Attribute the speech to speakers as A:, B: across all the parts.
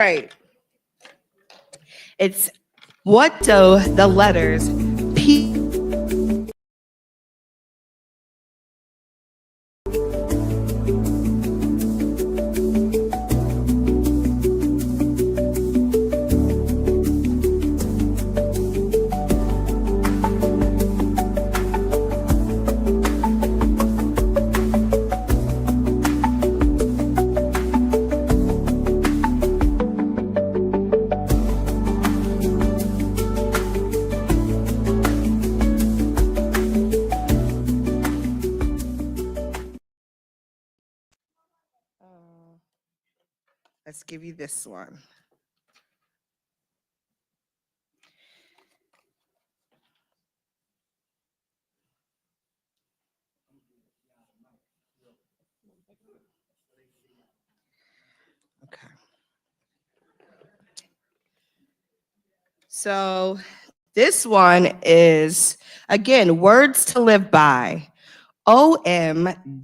A: Right. It's what do the letters P let's give you this one. Okay. So this one is, again, words to live by. OMDSNS.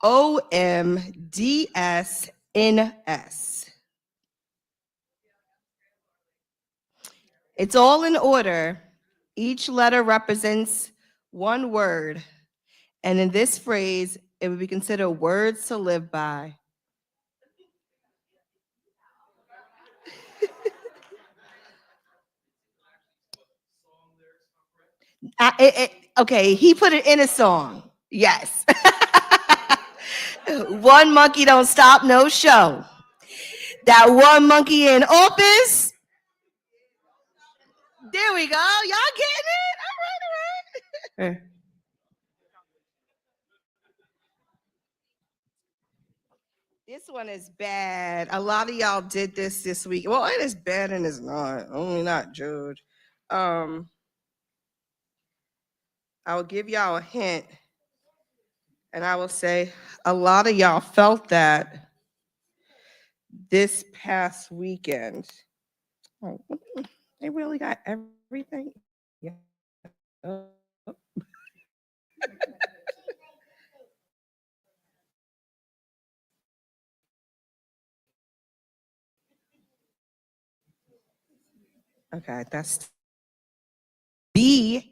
A: OMDSNS. It's all in order. Each letter represents one word. And in this phrase, it would be considered words to live by. Okay, he put it in a song. Yes. One monkey don't stop no show. That one monkey in office. There we go. Y'all getting it? All right. This one is bad. A lot of y'all did this week. Well, it is bad and it's not. Only not George. I will give y'all a hint. And I will say a lot of y'all felt that this past weekend. Oh, they really got everything. Yeah. Oh. Okay, that's BAIAII.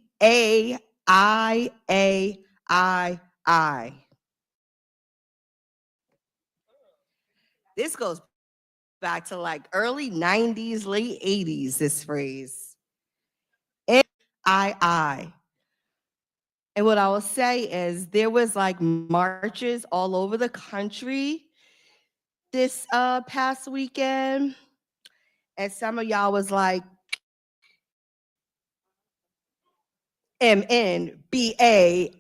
A: This goes back to like early 90s, late 80s, this phrase. I. And what I will say is there was like marches all over the country this past weekend. And some of y'all was like, MNBAIAII.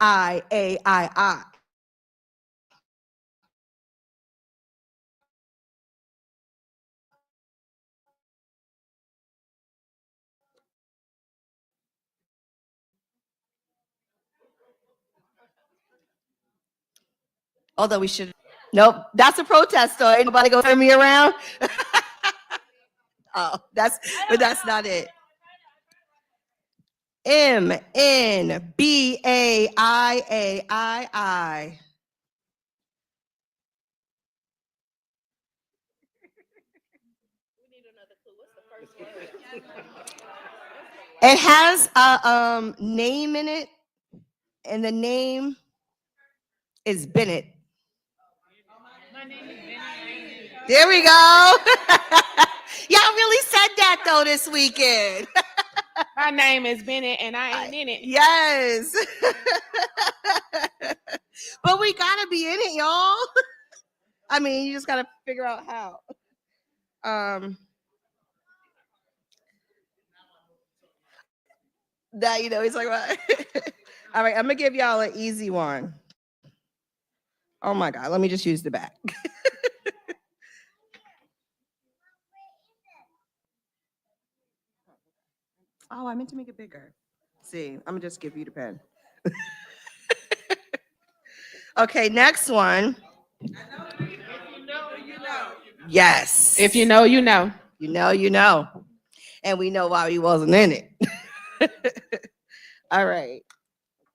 A: Although we should, nope, that's a protest though. Ain't nobody gonna turn me around. Oh, but that's not it. MNBAIAII. It has a name in it, and the name is Bennett. My name is Bennett. There we go. Y'all really said that though this weekend.
B: My name is Bennett and I ain't in it.
A: Yes. But we gotta be in it, y'all. I mean, you just gotta figure out how. That he's like, what? All right, I'm gonna give y'all an easy one. Oh my God, let me just use the back. Oh, I meant to make it bigger. See, I'm gonna just give you the pen. Okay, next one. If you know, you know. Yes.
B: If you know, you know.
A: You know, you know. And we know why he wasn't in it. All right.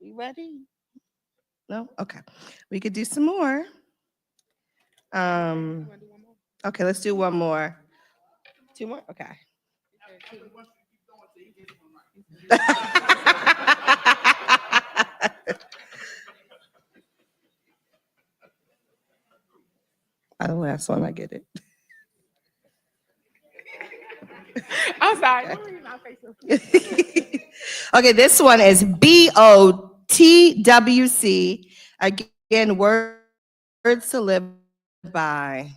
A: We ready? No? Okay. We could do some more. Okay, let's do one more. Two more? Okay. The last one, I get it.
B: I'm sorry.
A: Okay.
B: Don't read my Facebook.
A: Okay, this one is BOTWC. Again, words to live by.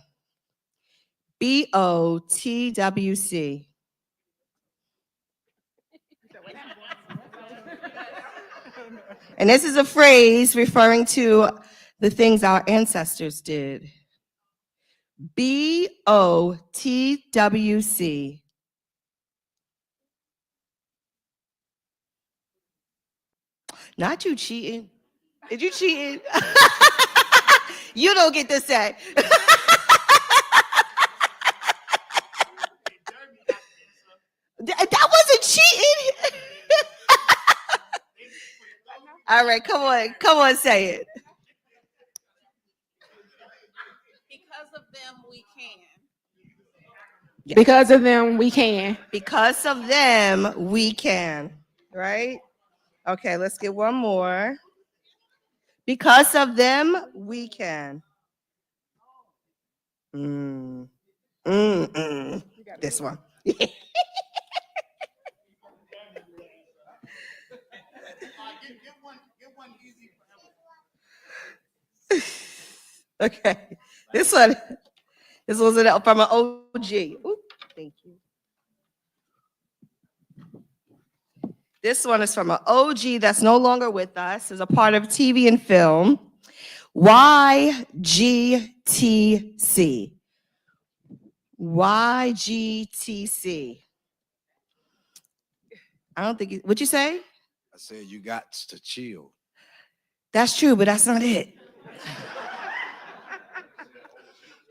A: BOTWC. And this is a phrase referring to the things our ancestors did. BOTWC. Not you cheating. Did you cheating? You don't get to say. That wasn't cheating. All right, come on, say it.
C: Because of them, we can.
A: Yeah.
B: Because of them, we can.
A: Because of them, we can. Right? Okay, let's get one more. Because of them, we can. This one. Okay. This one was from an OG. Ooh, thank you. This one is from an OG that's no longer with us. Is a part of TV and film. YGTC. YGTC. I don't think. What'd you say?
D: I said you got to chill.
A: That's true, but that's not it.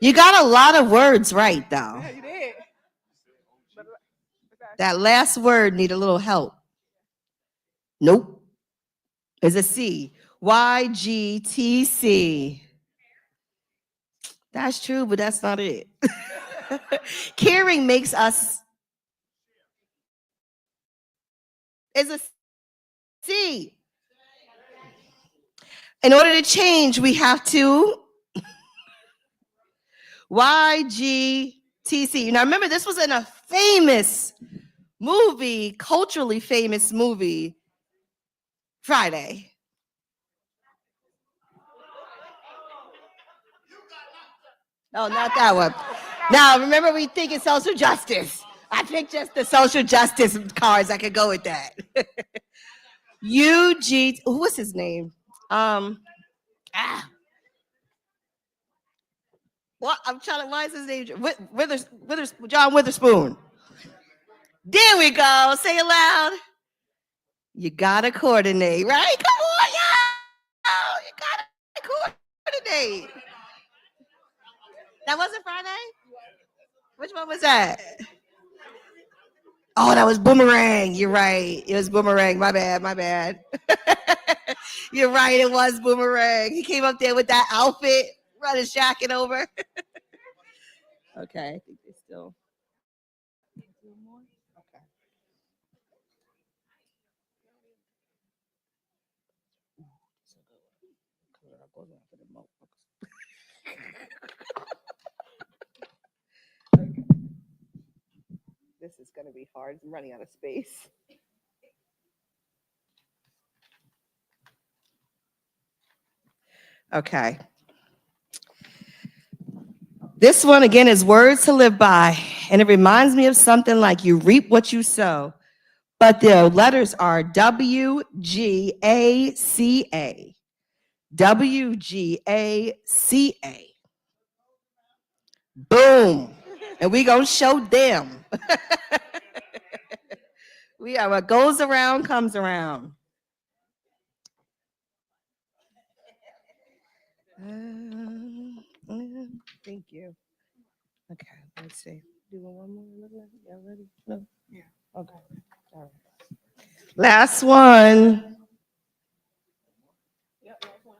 A: You got a lot of words right, though.
B: Yeah, you did.
A: That last word need a little help. Nope. It's a C. YGTC. That's true, but that's not it. Caring makes us. It's a C. In order to change, we have to YGTC. Now remember, this was in a famous movie, culturally famous movie, Friday. No, not that one. Now remember, we think it's social justice. I think just the social justice cards. I could go with that. What's his name? What I'm trying to. Why is his name? John Witherspoon. There we go. Say it loud. You gotta coordinate, right? Come on, y'all. You gotta coordinate. That wasn't Friday? Which one was that? Oh, that was Boomerang. You're right. It was Boomerang. My bad. You're right. It was Boomerang. He came up there with that outfit, running jacket over. Okay, I think they still. Okay. This is going to be hard. I'm running out of space. Okay. This one again is words to live by, and it reminds me of something like you reap what you sow, but the letters are WGACA. WGACA. Boom. And we gonna show them. We are what goes around comes around. Thank you. Okay, let's see. Do one more. Y'all ready? No. Yeah. Okay. All right. Last one.
B: Yep, last one.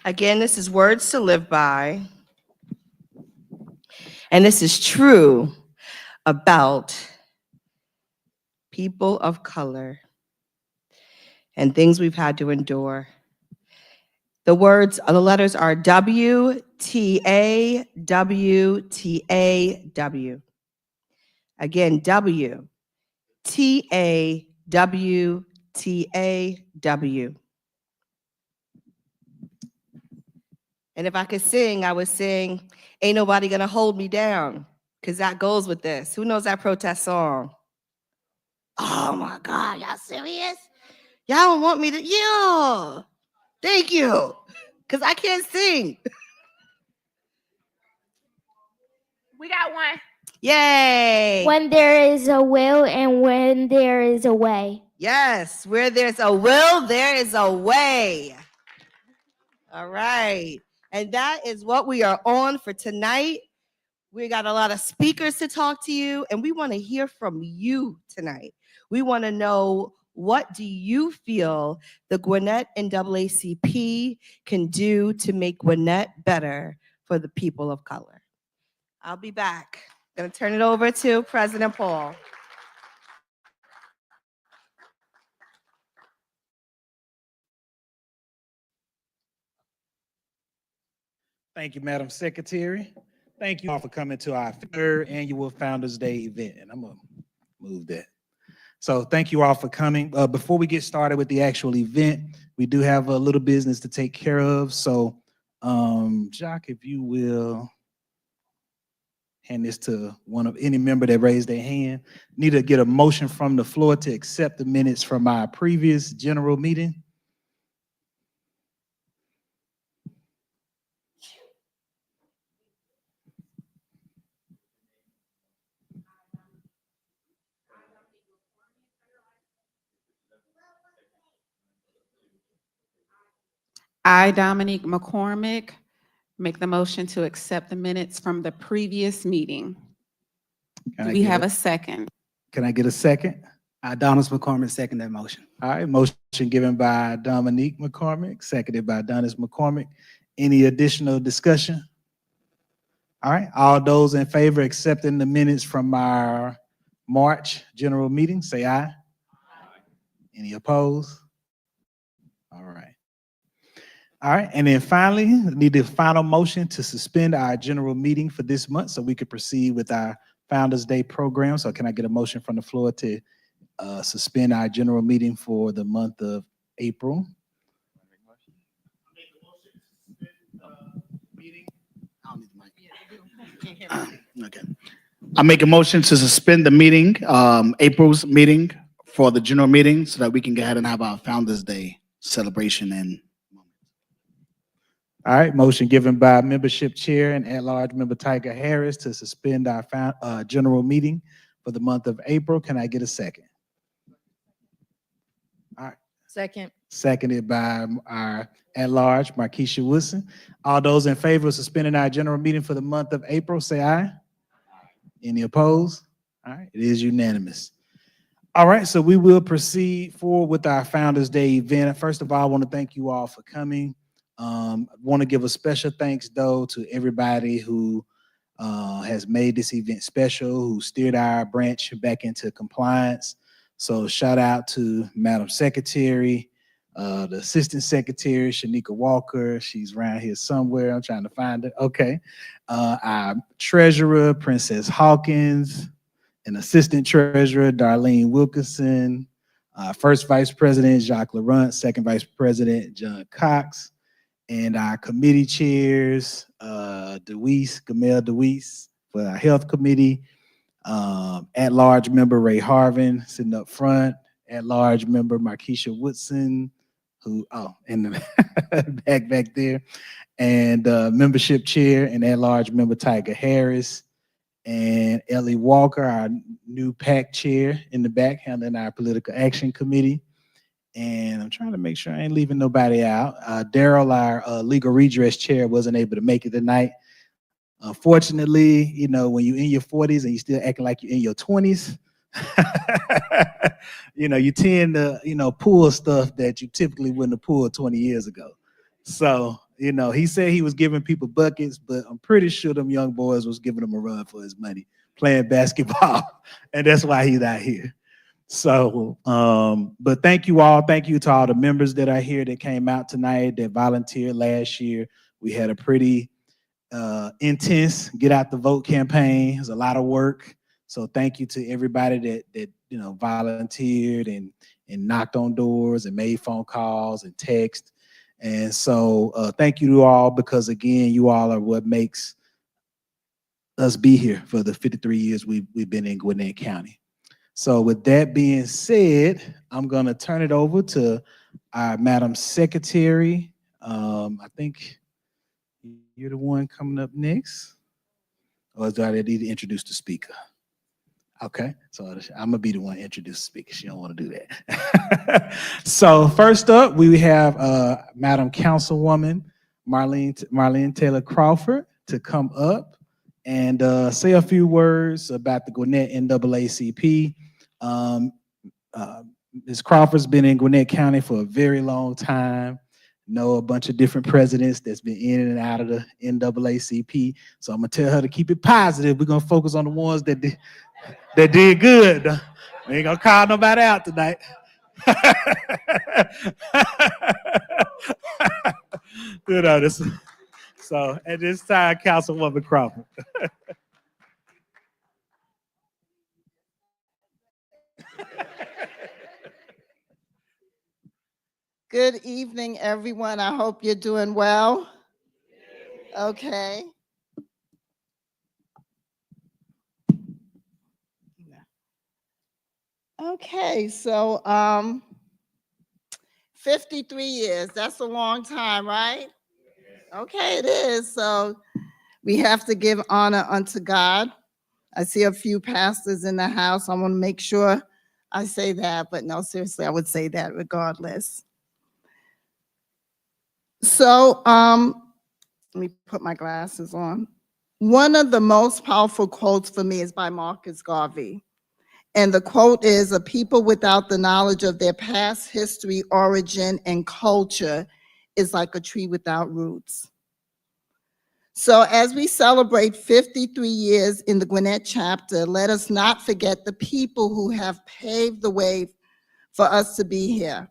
A: Again, this is Words to Live By. And this is true about people of color and things we've had to endure. The letters are W-T-A, W-T-A-W. Again, W-T-A-W-T-A-W. And if I could sing, I would sing, Ain't Nobody Gonna Hold Me Down, because that goes with this. Who knows that protest song? Oh my God, y'all serious? Y'all don't want me to, yeah. Thank you, because I can't sing.
B: We got one.
A: Yay.
E: When there is a will and when there is a way.
A: Yes, where there's a will, there is a way. All right. And that is what we are on for tonight. We got a lot of speakers to talk to you, and we want to hear from you tonight. We want to know, what do you feel the Gwinnett NAACP can do to make Gwinnett better for the people of color? I'll be back. I'm going to turn it over to President Paul.
F: Thank you, Madam Secretary. Thank you all for coming to our third annual Founders Day event. And I'm going to move that. So thank you all for coming. Before we get started with the actual event, we do have a little business to take care of. So, Jacques, if you will hand this to any member that raised their hand. Need to get a motion from the floor to accept the minutes from our previous general meeting.
G: I, Dominique McCormick, make the motion to accept the minutes from the previous meeting. Do we have a second?
F: Can I get a second?
H: Donis McCormick, second that motion.
F: All right, motion given by Dominique McCormick, seconded by Donis McCormick. Any additional discussion? All right, all those in favor accepting the minutes from our March general meeting, say aye. Aye. Any opposed? All right. All right, and then finally, need the final motion to suspend our general meeting for this month so we could proceed with our Founders Day program. So can I get a motion from the floor to suspend our general meeting for the month of April?
H: Okay. I make a motion to suspend the meeting, April's meeting for the general meeting so that we can go ahead and have our Founders Day celebration and
F: all right, motion given by membership chair and at-large member Tiger Harris to suspend our general meeting for the month of April. Can I get a second? All right.
B: Second.
F: Seconded by our at-large Markeisha Woodson. All those in favor of suspending our general meeting for the month of April, say aye. Any opposed? All right, it is unanimous. All right, so we will proceed forward with our Founders Day event. First of all, I want to thank you all for coming. I want to give a special thanks, though, to everybody who has made this event special, who steered our branch back into compliance. So shout out to Madam Secretary, the Assistant Secretary, Shanika Walker. She's around here somewhere. I'm trying to find her. Okay. Our Treasurer, Princess Hawkins, and Assistant Treasurer, Darlene Wilkinson, First Vice President, Jacques Laurent, Second Vice President, John Cox, and our committee chairs, Gamel Deweese for our health committee, at-large member Ray Harvin sitting up front, at-large member Markeisha Woodson, in the back there, and membership chair and at-large member Tiger Harris, and Ellie Walker, our new PAC chair in the back, handling our political action committee. And I'm trying to make sure I ain't leaving nobody out. Daryl, our legal redress chair, wasn't able to make it tonight. Unfortunately, you know, when you're in your 40s and you're still acting like you're in your 20s, you know, you tend to, pull stuff that you typically wouldn't have pulled 20 years ago. So, You know, he said he was giving people buckets, but I'm pretty sure them young boys was giving him a run for his money playing basketball, and that's why he's out here. So, but thank you all. Thank you to all the members that are here that came out tonight, that volunteered last year. We had a pretty intense get out the vote campaign. It was a lot of work. So thank you to everybody that you know volunteered and knocked on doors and made phone calls and text. And so thank you to all, because again, you all are what makes us be here for the 53 years we've been in Gwinnett County. So with that being said, I'm gonna turn it over to our Madam Secretary. I think you're the one coming up next. Or do I need to introduce the speaker? Okay, so I'm gonna be the one to introduce the speaker. She don't want to do that. So first up, we have Madam Councilwoman Marlene Taylor-Crawford to come up and say a few words about the Gwinnett NAACP. Ms. Crawford's been in Gwinnett County for a very long time. Know a bunch of different presidents that's been in and out of the NAACP. So I'm gonna tell her to keep it positive. We're gonna focus on the ones that did good. We ain't gonna call nobody out tonight. You know, so at this time, Councilwoman Crawford.
I: Good evening, everyone. I hope you're doing well. Okay. Okay, so 53 years, that's a long time, right? Okay, it is. So we have to give honor unto God. I see a few pastors in the house. I want to make sure I say that, but no, seriously, I would say that regardless. So let me put my glasses on. One of the most powerful quotes for me is by Marcus Garvey. And the quote is, "A people without the knowledge of their past history, origin, and culture is like a tree without roots." So as we celebrate 53 years in the Gwinnett chapter, let us not forget the people who have paved the way for us to be here.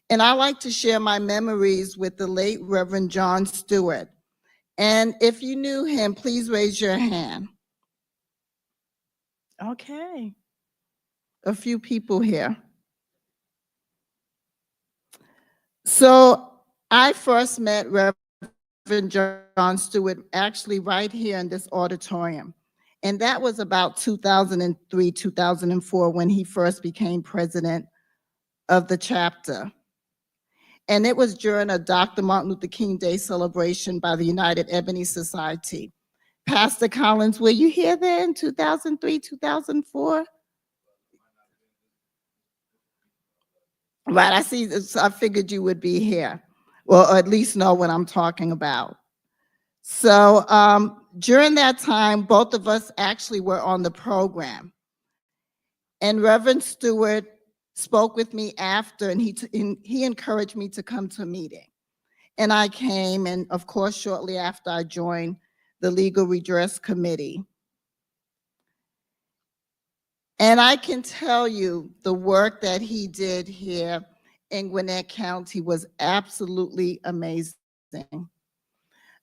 I: And I like to share my memories with the late Reverend John Stewart. And if you knew him, please raise your hand. Okay. A few people here. So I first met Reverend John Stewart actually right here in this auditorium. And that was about 2003, 2004, when he first became president of the chapter. And it was during a Dr. Martin Luther King Day celebration by the United Ebony Society. Pastor Collins, were you here then, 2003, 2004? Right, I see, I figured you would be here, or at least know what I'm talking about. So during that time, both of us actually were on the program. And Reverend Stewart spoke with me after, and he encouraged me to come to a meeting. And I came, and of course, shortly after I joined the Legal Redress Committee. And I can tell you the work that he did here in Gwinnett County was absolutely amazing.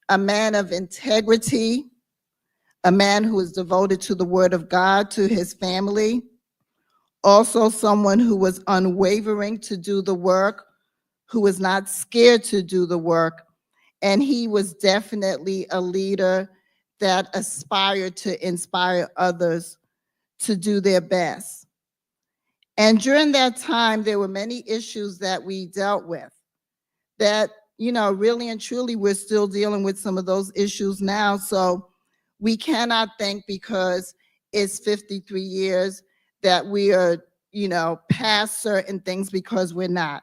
I: A man of integrity, a man who was devoted to the Word of God, to his family, also someone who was unwavering to do the work, who was not scared to do the work, and he was definitely a leader that aspired to inspire others to do their best. And during that time, there were many issues that we dealt with that, you know, really and truly, we're still dealing with some of those issues now. So we cannot think because it's 53 years that we are, you know, past certain things, because we're not.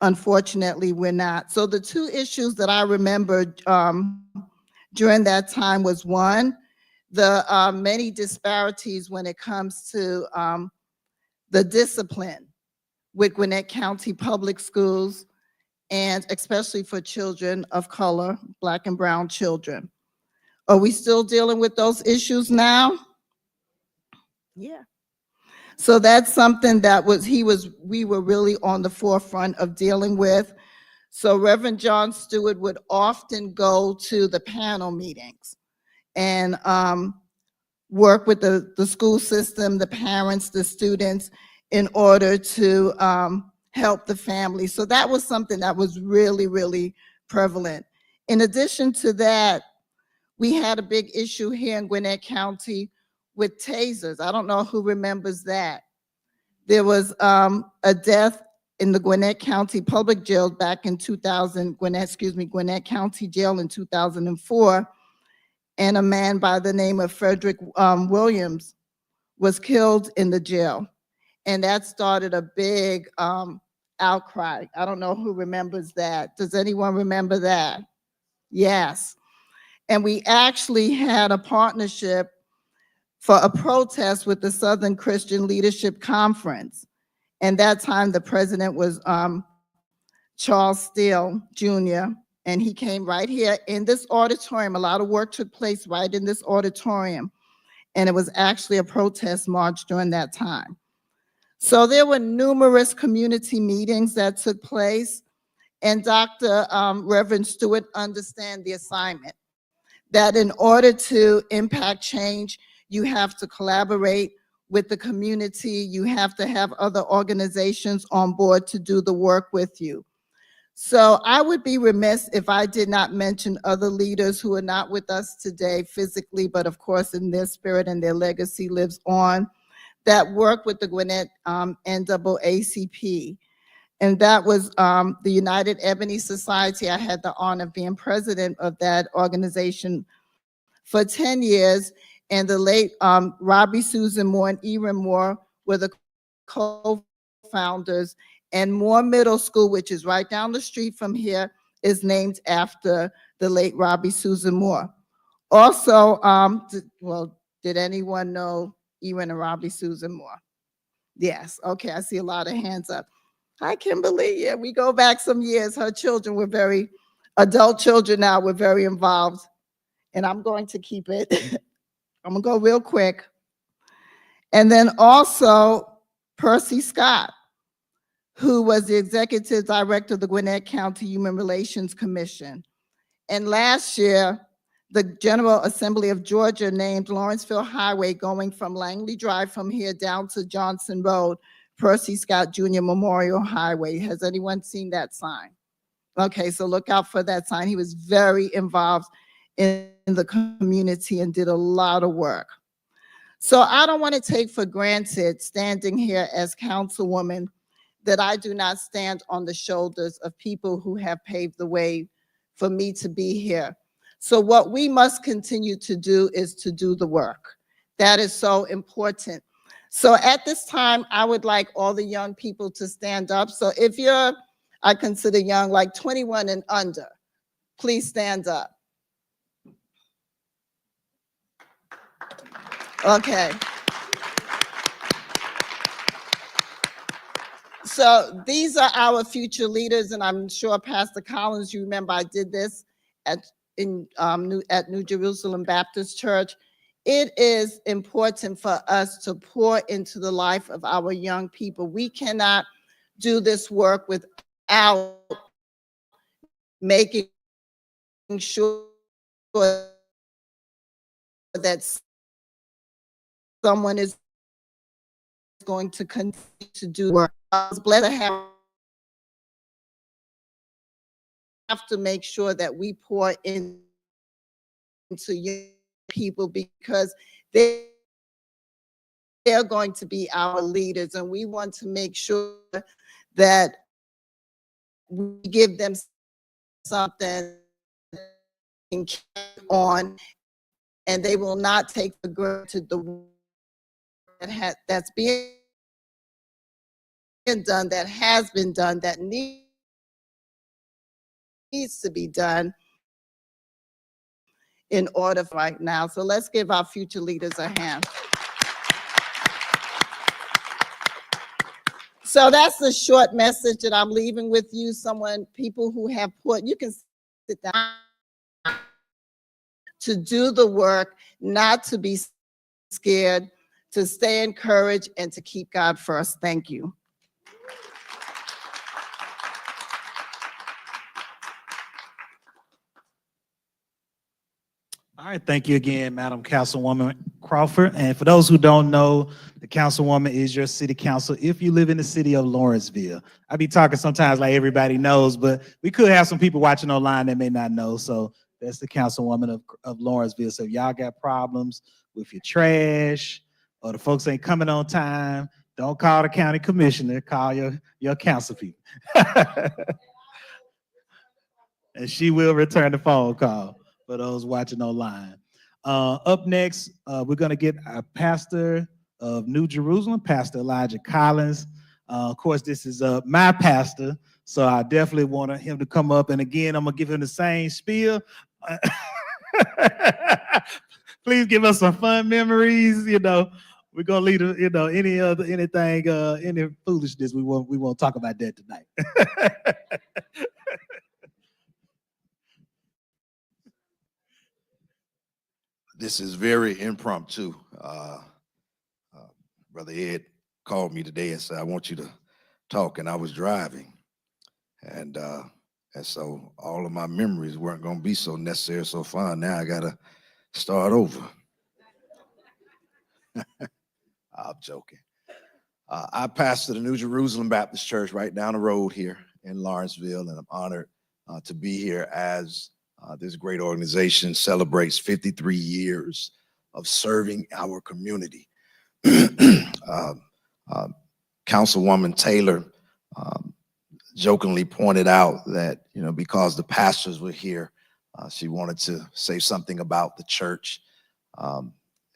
I: Unfortunately, we're not. So the two issues that I remember during that time was, one, the many disparities when it comes to the discipline with Gwinnett County Public Schools and especially for children of color, Black and brown children. Are we still dealing with those issues now? Yeah. So that's something that we were really on the forefront of dealing with. So Reverend John Stewart would often go to the panel meetings and work with the school system, the parents, the students, in order to help the family. So that was something that was really, really prevalent. In addition to that, we had a big issue here in Gwinnett County with tasers. I don't know who remembers that. There was a death in the Gwinnett County Public Jail back in Gwinnett County Jail in 2004. And a man by the name of Frederick Williams was killed in the jail. And that started a big outcry. I don't know who remembers that. Does anyone remember that? Yes. And we actually had a partnership for a protest with the Southern Christian Leadership Conference. And that time the president was Charles Steele Jr., and he came right here in this auditorium. A lot of work took place right in this auditorium. And it was actually a protest march during that time. So there were numerous community meetings that took place, and Dr. Reverend Stewart understand the assignment, that in order to impact change, you have to collaborate with the community, you have to have other organizations on board to do the work with you. So I would be remiss if I did not mention other leaders who are not with us today physically, but of course in their spirit and their legacy lives on, that work with the Gwinnett NAACP. And that was the United Ebony Society. I had the honor of being president of that organization for 10 years. And the late Robbie Susan Moore and Erin Moore were the co-founders. And Moore Middle School, which is right down the street from here, is named after the late Robbie Susan Moore. Also, did anyone know Erin and Robbie Susan Moore? Yes, okay, I see a lot of hands up. Hi, Kimberly, yeah, we go back some years. Her children were adult children now were very involved. And I'm going to keep it. I'm gonna go real quick. And then also Percy Scott, who was the executive director of the Gwinnett County Human Relations Commission. And last year, the General Assembly of Georgia named Lawrenceville Highway, going from Langley Drive from here down to Johnson Road, Percy Scott Jr. Memorial Highway. Has anyone seen that sign? Okay, so look out for that sign. He was very involved in the community and did a lot of work. So I don't want to take for granted, standing here as councilwoman, that I do not stand on the shoulders of people who have paved the way for me to be here. So what we must continue to do is to do the work. That is so important. So at this time, I would like all the young people to stand up. So if you're, I consider young, like 21 and under, please stand up. Okay. So these are our future leaders, and I'm sure Pastor Collins, you remember I did this at New Jerusalem Baptist Church. It is important for us to pour into the life of our young people. We cannot do this work without making sure that someone is going to continue to do work. I was blessed to have to make sure that we pour into young people, because they're going to be our leaders, and we want to make sure that we give them something on, and they will not take for granted the work that's being done, that has been done, that needs to be done in order for right now. So let's give our future leaders a hand. So that's the short message that I'm leaving with you. People who have you can sit down to do the work, not to be scared, to stay encouraged, and to keep God first. Thank you.
F: All right, thank you again, Madam Councilwoman Crawford. And for those who don't know, the Councilwoman is your city council if you live in the city of Lawrenceville. I be talking sometimes like everybody knows, but we could have some people watching online that may not know. So that's the Councilwoman of Lawrenceville. So if y'all got problems with your trash or the folks ain't coming on time, don't call the county commissioner, call your council people. And she will return the phone call for those watching online. Up next, we're going to get our pastor of New Jerusalem, Pastor Elijah Collins. Of course, this is my pastor, so I definitely want him to come up. And again, I'm going to give him the same spiel. Please give us some fun memories. You know, we're going to leave, you know, any foolishness. We won't talk about that tonight.
D: This is very impromptu. Brother Ed called me today and said, I want you to talk, and I was driving. And so all of my memories weren't going to be so necessary, so fun. Now I got to start over. I'm joking. I pastor the New Jerusalem Baptist Church right down the road here in Lawrenceville, and I'm honored to be here as this great organization celebrates 53 years of serving our community. Councilwoman Taylor jokingly pointed out that, you know, because the pastors were here, she wanted to say something about the church.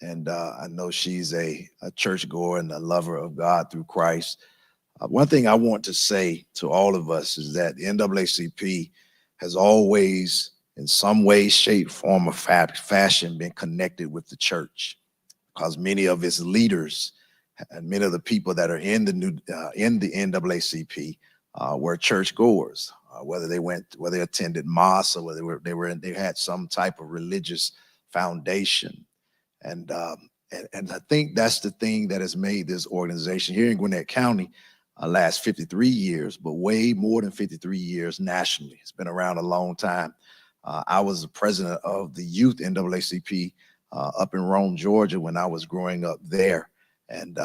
D: And I know she's a churchgoer and a lover of God through Christ. One thing I want to say to all of us is that the NAACP has always, in some way, shape, form, or fashion, been connected with the church, because many of its leaders and many of the people that are in the NAACP were churchgoers, whether they attended mosque or whether they had some type of religious foundation. And I think that's the thing that has made this organization here in Gwinnett County last 53 years, but way more than 53 years nationally. It's been around a long time. I was the president of the youth NAACP up in Rome, Georgia, when I was growing up there. And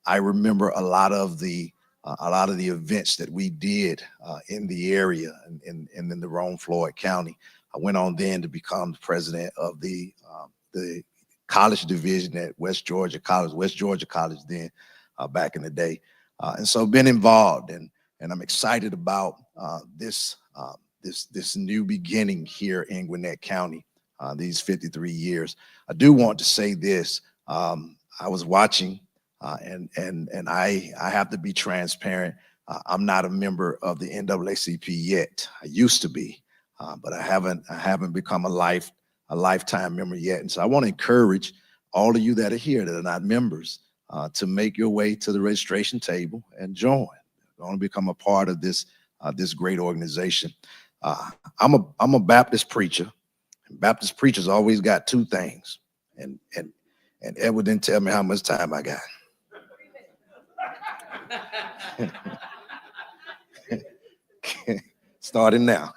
D: I remember a lot of the events that we did in the area and in the Rome, Floyd County. I went on then to become the president of the college division at West Georgia College then back in the day. And so been involved, and I'm excited about this new beginning here in Gwinnett County, these 53 years. I do want to say this. I was watching, and I have to be transparent. I'm not a member of the NAACP yet. I used to be, but I haven't become a lifetime member yet. And so I want to encourage all of you that are here that are not members to make your way to the registration table and join. I want to become a part of this great organization. I'm a Baptist preacher. Baptist preachers always got two things, and Edward didn't tell me how much time I got. Starting now.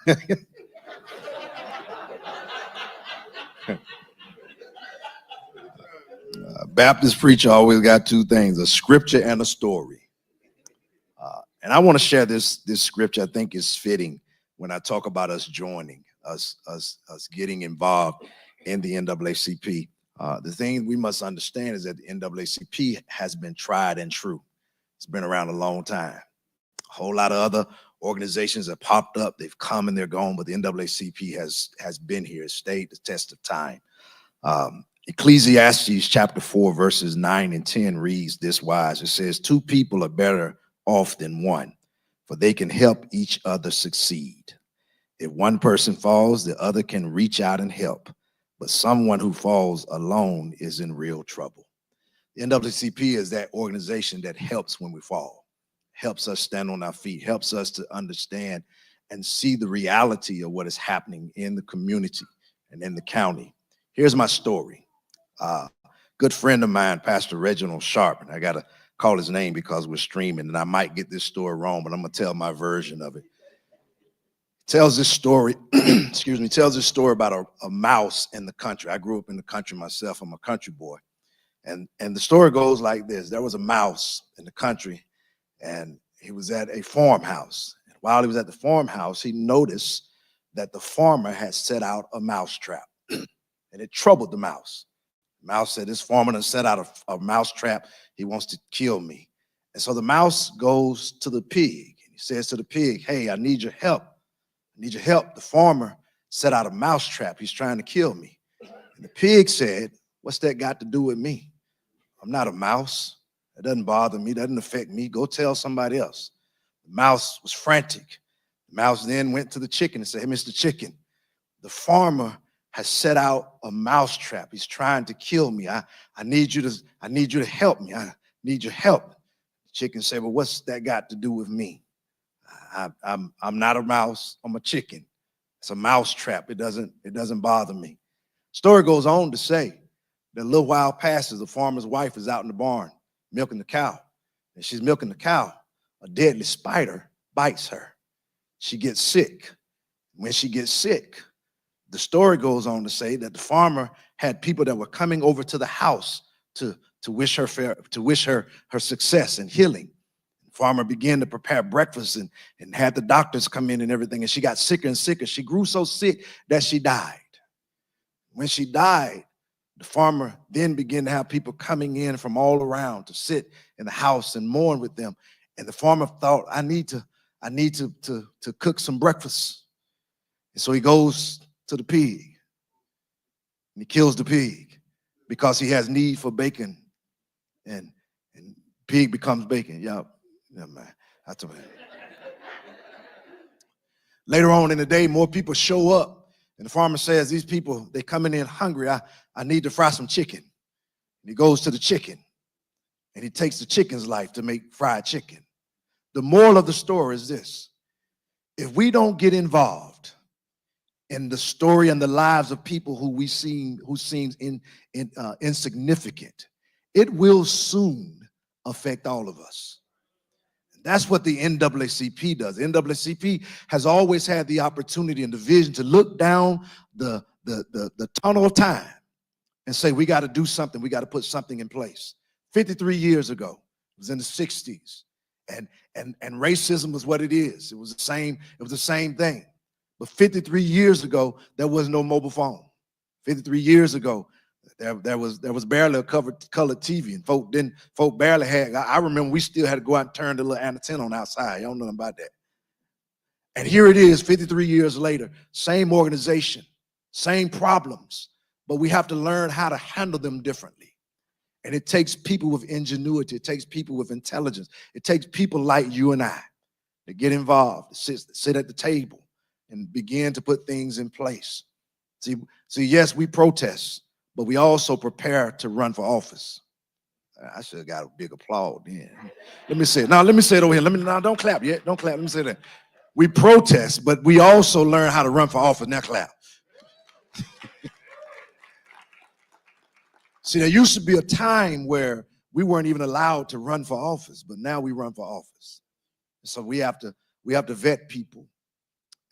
D: Baptist preacher always got two things: a scripture and a story. And I want to share this scripture. I think is fitting when I talk about us joining, us getting involved in the NAACP. The thing we must understand is that the NAACP has been tried and true. It's been around a long time. A whole lot of other organizations have popped up. They've come and they're gone, but the NAACP has been here, stayed the test of time. Ecclesiastes chapter 4, verses 9 and 10 reads this wise. It says, 2 people are better off than one, for they can help each other succeed. If one person falls, the other can reach out and help, but someone who falls alone is in real trouble. The NAACP is that organization that helps when we fall. helps us stand on our feet, helps us to understand and see the reality of what is happening in the community and in the county. Here's my story. Good friend of mine, Pastor Reginald Sharp, and I got to call his name because we're streaming, and I might get this story wrong, but I'm going to tell my version of it. Tells this story, excuse me, tells this story about a mouse in the country. I grew up in the country myself. I'm a country boy. And the story goes like this. There was a mouse in the country, and he was at a farmhouse. And while he was at the farmhouse, he noticed that the farmer had set out a mouse trap, and it troubled the mouse. The mouse said, this farmer has set out a mouse trap. He wants to kill me. And so the mouse goes to the pig, and he says to the pig, hey, I need your help. I need your help. The farmer set out a mouse trap. He's trying to kill me. And the pig said, what's that got to do with me? I'm not a mouse. It doesn't bother me. It doesn't affect me. Go tell somebody else. The mouse was frantic. The mouse then went to the chicken and said, hey, Mr. Chicken, the farmer has set out a mouse trap. He's trying to kill me. I need you to help me. I need your help. The chicken said, well, what's that got to do with me? I'm not a mouse. I'm a chicken. It's a mouse trap. It doesn't bother me. Story goes on to say that a little while passes, the farmer's wife is out in the barn milking the cow. And she's milking the cow. A deadly spider bites her. She gets sick. When she gets sick, the story goes on to say that the farmer had people that were coming over to the house to wish her her success and healing. The farmer began to prepare breakfast and had the doctors come in and everything. And she got sicker and sicker. She grew so sick that she died. When she died, the farmer then began to have people coming in from all around to sit in the house and mourn with them. And the farmer thought, I need to cook some breakfast. And so he goes to the pig and he kills the pig because he has need for bacon, and pig becomes bacon. Y'all, never mind. Later on in the day, more people show up. And the farmer says, these people, they coming in hungry. I need to fry some chicken. And he goes to the chicken and he takes the chicken's life to make fried chicken. The moral of the story is this. If we don't get involved in the story and the lives of people who seem insignificant, it will soon affect all of us. That's what the NAACP does. The NAACP has always had the opportunity and the vision to look down the tunnel of time and say, we got to do something. We got to put something in place. 53 years ago, it was in the 60s, and racism was what it is. It was the same thing. But 53 years ago, there was no mobile phone. 53 years ago, there was barely a colored TV, and folk barely had. I remember we still had to go out and turn the little antenna on outside. Y'all know nothing about that. And here it is, 53 years later, same organization, same problems, but we have to learn how to handle them differently. And it takes people with ingenuity. It takes people with intelligence. It takes people like you and I to get involved, to sit at the table and begin to put things in place. See, yes, we protest, but we also prepare to run for office. I should have got a big applause then. Let me say it. Now, let me say it over here. Don't clap yet. Don't clap. Let me say that. We protest, but we also learn how to run for office. Now clap. See, there used to be a time where we weren't even allowed to run for office, but now we run for office. So we have to vet people.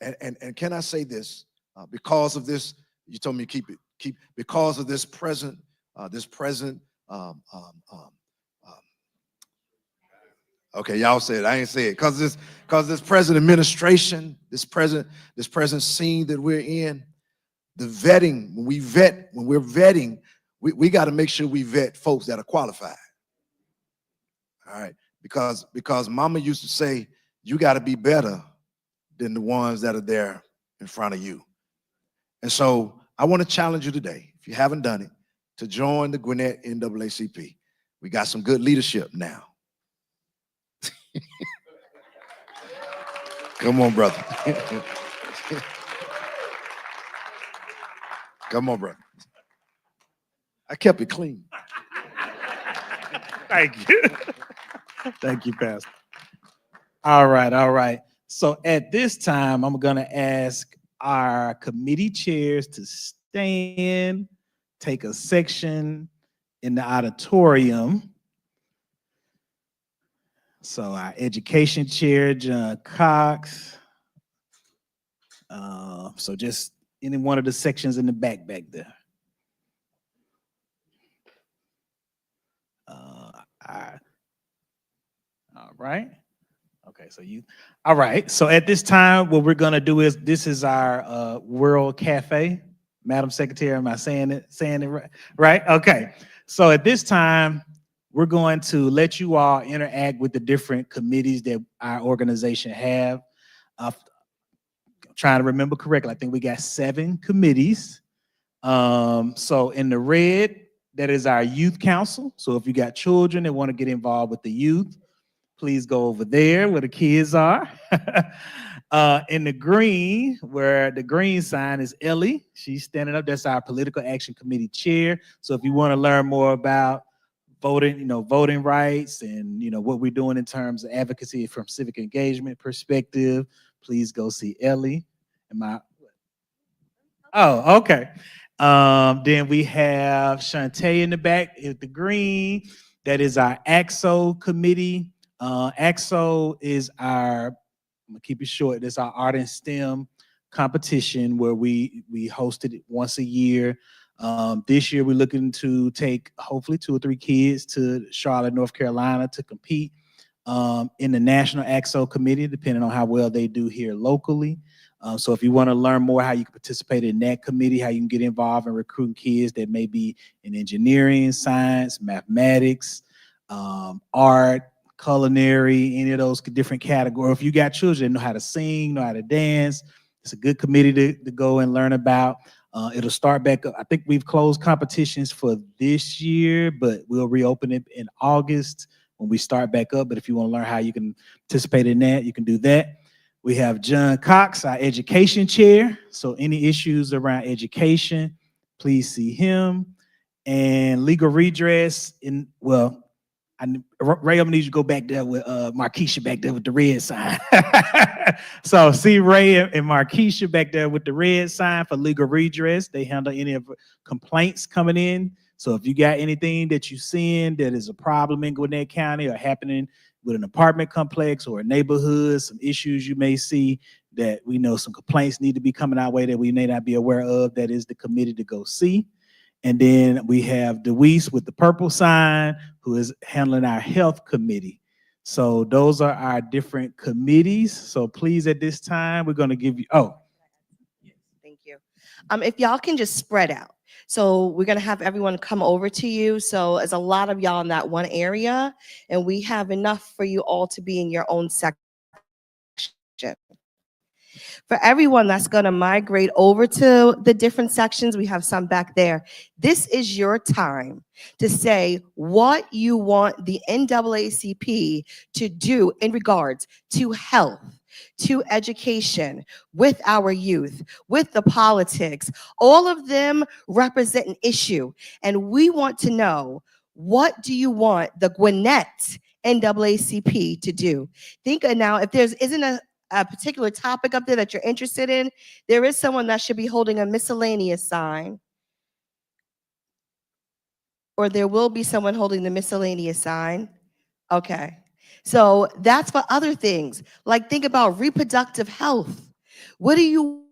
D: And can I say this? Because of this, you told me to keep because of this present okay, y'all said it. I ain't say it. Because this present administration, this present scene that we're in, the vetting, when we're vetting, we got to make sure we vet folks that are qualified. All right, because Mama used to say, you got to be better than the ones that are there in front of you. And so I want to challenge you today, if you haven't done it, to join the Gwinnett NAACP. We got some good leadership now. Come on, brother. Come on, brother. I kept it clean.
F: Thank you. Thank you, Pastor. All right, all right. So at this time, I'm gonna ask our committee chairs to stand, take a section in the auditorium. So our education chair, John Cox. So just any one of the sections in the back there. All right. Okay, so all right. So at this time, what we're gonna do is, this is our World Cafe. Madam Secretary, am I saying it right? Right? Okay. So at this time, we're going to let you all interact with the different committees that our organization have. Trying to remember correctly, I think we got 7 committees. So in the red, that is our youth council. So if you got children that want to get involved with the youth, please go over there where the kids are. In the green, where the green sign is Ellie, she's standing up. That's our political action committee chair. So if you want to learn more about voting, voting rights and, what we're doing in terms of advocacy from civic engagement perspective, please go see Ellie. Oh, okay. Then we have Shantae in the back with the green. That is our AXO committee. AXO is our, I'm gonna keep it short, it's our art and STEM competition where we host it once a year. This year we're looking to take hopefully 2 or 3 kids to Charlotte, North Carolina to compete in the National AXO Committee, depending on how well they do here locally. So if you want to learn more how you can participate in that committee, how you can get involved in recruiting kids that may be in engineering, science, mathematics, art, culinary, any of those different categories. If you got children that know how to sing, know how to dance, it's a good committee to go and learn about. It'll start back up. I think we've closed competitions for this year, but we'll reopen it in August when we start back up. But if you want to learn how you can participate in that, you can do that. We have John Cox, our education chair. So any issues around education, please see him. And legal redress, Ray, I'm gonna need you to go back there with Markeisha back there with the red sign. So see Ray and Markeisha back there with the red sign for legal redress. They handle any of complaints coming in. So if you got anything that you're seeing that is a problem in Gwinnett County or happening with an apartment complex or a neighborhood, some issues you may see that we know some complaints need to be coming our way that we may not be aware of, that is the committee to go see. And then we have Deweese with the purple sign, who is handling our health committee. So those are our different committees. So please, at this time, we're going to give you,
A: Thank you. If y'all can just spread out. So we're going to have everyone come over to you. So there's a lot of y'all in that one area, and we have enough for you all to be in your own section. For everyone that's going to migrate over to the different sections, we have some back there. This is your time to say what you want the NAACP to do in regards to health, to education, with our youth, with the politics. All of them represent an issue. And we want to know, what do you want the Gwinnett NAACP to do? Think now, if there isn't a particular topic up there that you're interested in, there is someone that should be holding a miscellaneous sign. Or there will be someone holding the miscellaneous sign. Okay. So that's for other things. Like think about reproductive health. What do you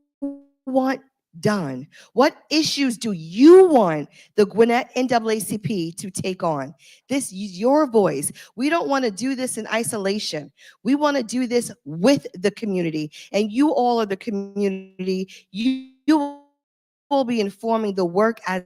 A: want done? What issues do you want the Gwinnett NAACP to take on? This is your voice. We don't want to do this in isolation. We want to do this with the community, and you all are the community. You will be informing the work as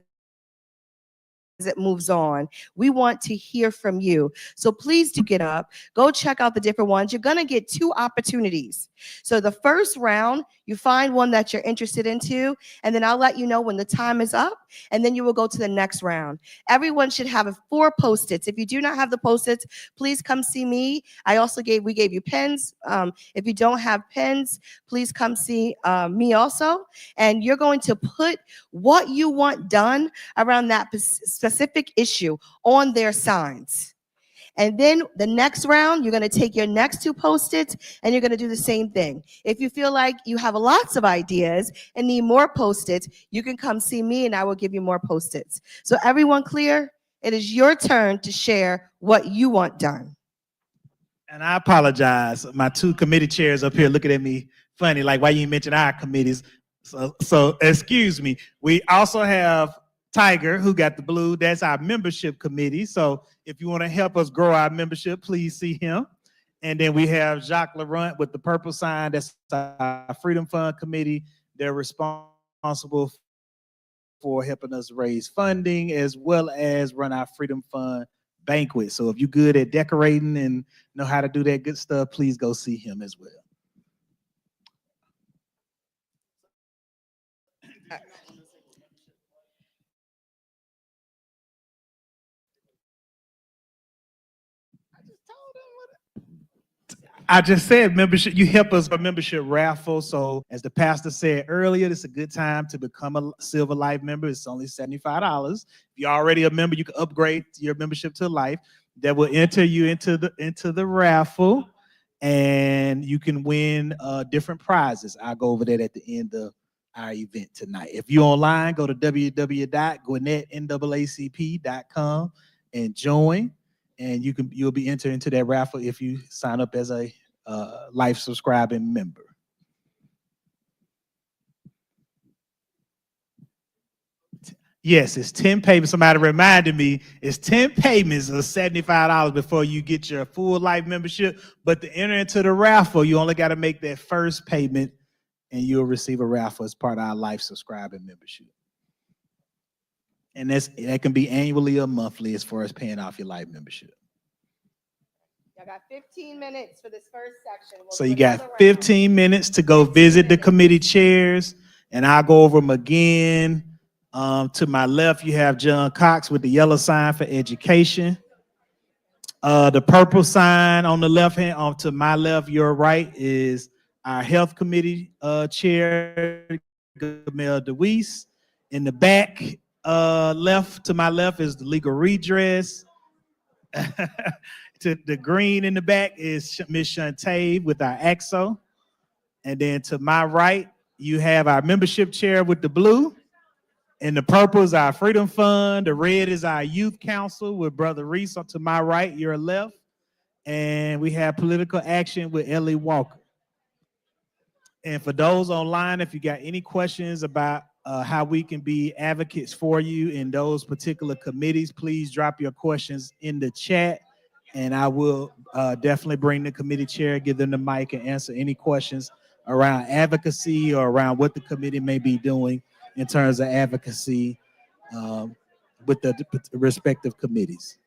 A: it moves on. We want to hear from you. So please do get up, go check out the different ones. You're going to get 2 opportunities. So the first round, you find one that you're interested into, and then I'll let you know when the time is up, and then you will go to the next round. Everyone should have 4 Post-its. If you do not have the Post-its, please come see me. We gave you pens. If you don't have pens, please come see me also. And you're going to put what you want done around that specific issue on their signs. And then the next round, you're going to take your next 2 Post-its and you're going to do the same thing. If you feel like you have lots of ideas and need more Post-its, you can come see me and I will give you more Post-its. So everyone clear? It is your turn to share what you want done.
F: And I apologize. My 2 committee chairs up here looking at me funny, like, why you mention our committees? So excuse me. We also have Tiger, who got the blue. That's our membership committee. So if you want to help us grow our membership, please see him. And then we have Jacques Laurent with the purple sign. That's our Freedom Fund committee. They're responsible for helping us raise funding as well as run our Freedom Fund banquet. So if you're good at decorating and know how to do that good stuff, please go see him as well. I just said membership, you help us with membership raffle. So as the pastor said earlier, it's a good time to become a Silver Life member. It's only $75. If you're already a member, you can upgrade your membership to Life. That will enter you into the raffle, and you can win different prizes. I'll go over that at the end of our event tonight. If you're online, go to www.gwinnettnaacp.com and join. And you'll be entered into that raffle if you sign up as a Life subscribing member. Yes, it's 10 payments. Somebody reminded me it's 10 payments of $75 before you get your full Life membership. But to enter into the raffle, you only got to make that first payment, and you'll receive a raffle as part of our Life subscribing membership. And that can be annually or monthly as far as paying off your Life membership.
A: I got 15 minutes for this first section.
F: So you got 15 minutes to go visit the committee chairs, and I'll go over them again. To my left, you have John Cox with the yellow sign for education. The purple sign on the left hand, to my left, your right, is our health committee chair, Gamel DeWeese. In the back, left to my left is the legal redress. To the green in the back is Miss Shantae with our AXO. And then to my right, you have our membership chair with the blue. And the purple is our Freedom Fund. The red is our Youth Council with Brother Reese. To my right, your left. And we have Political Action with Ellie Walker. And for those online, if you got any questions about how we can be advocates for you in those particular committees, please drop your questions in the chat. And I will definitely bring the committee chair, give them the mic, and answer any questions around advocacy or around what the committee may be doing in terms of advocacy with the respective committees.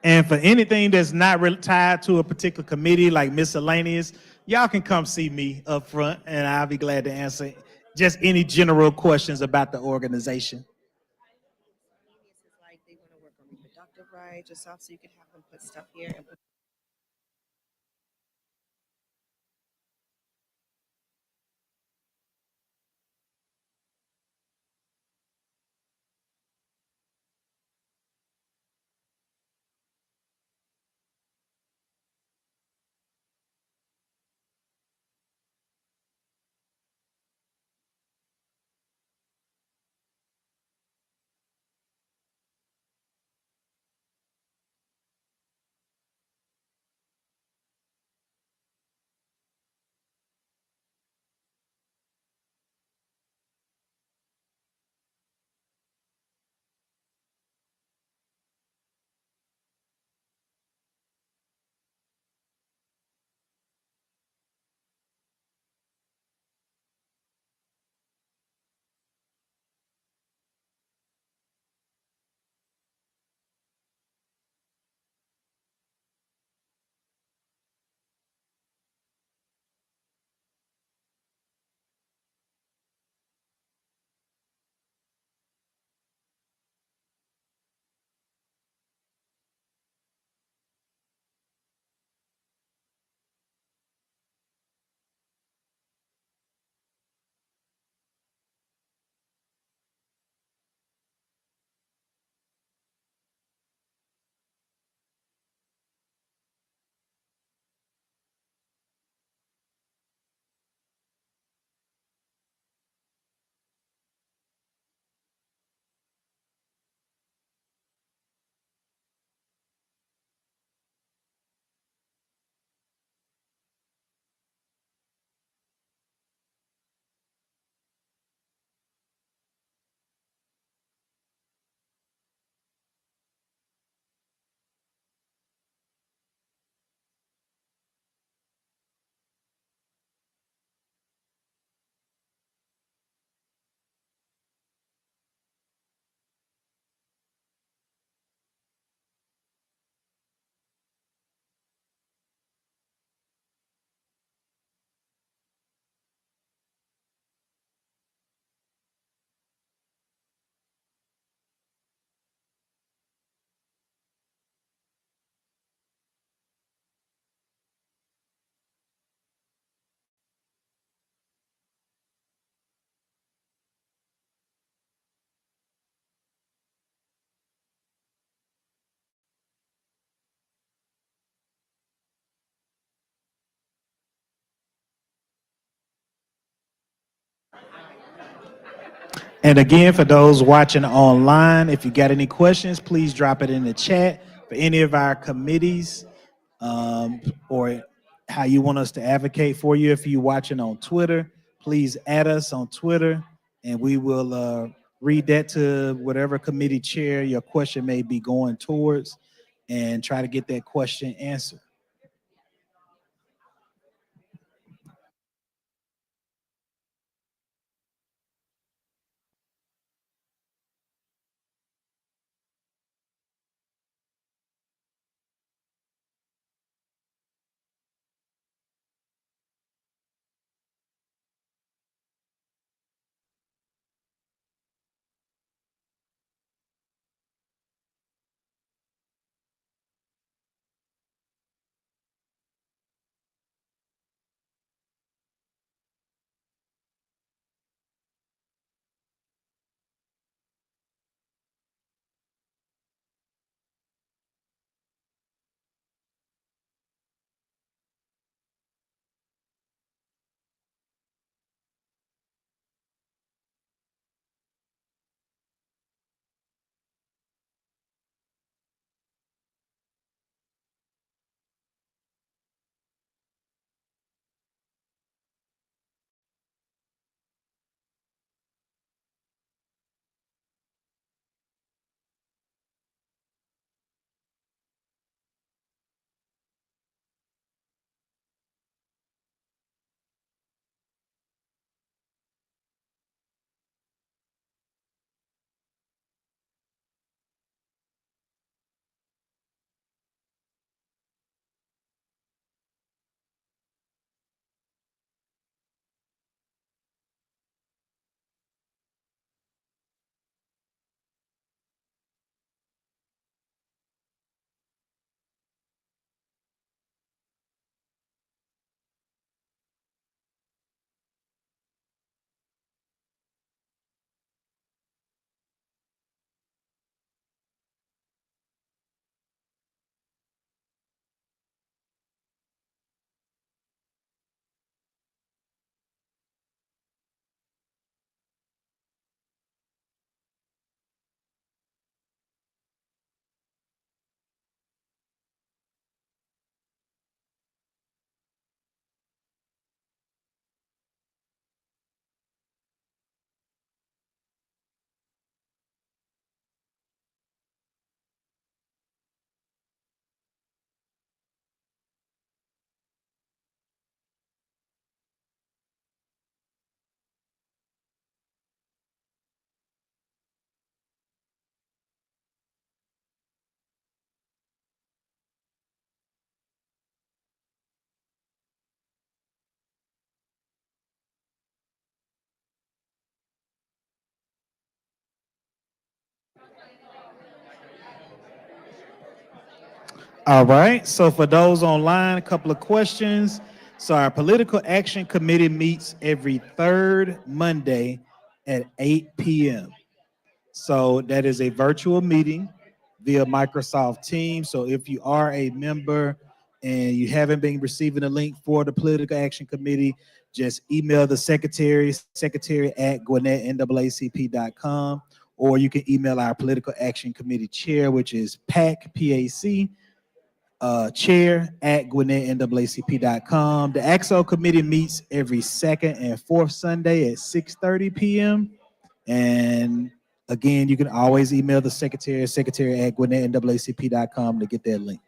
F: And for anything that's not tied to a particular committee, like miscellaneous, y'all can come see me up front, and I'll be glad to answer just any general questions about the organization.
A: Like they want to work on reproductive rights or stuff, so you can have them put stuff here and put
F: And again, for those watching online, if you got any questions, please drop it in the chat for any of our committees, or how you want us to advocate for you. If you're watching on Twitter, please add us on Twitter, and we will read that to whatever committee chair your question may be going towards and try to get that question answered. All right, so for those online, a couple of questions. So our political action committee meets every third Monday at 8 p.m. So that is a virtual meeting via Microsoft Teams. So if you are a member and you haven't been receiving a link for the political action committee, just email the secretary at GwinnettNAACP.com, or you can email our political action committee chair, which is PAC, chair at GwinnettNAACP.com. The AXO committee meets every second and fourth Sunday at 6:30 p.m. And again, you can always email the secretary at GwinnettNAACP.com to get that link.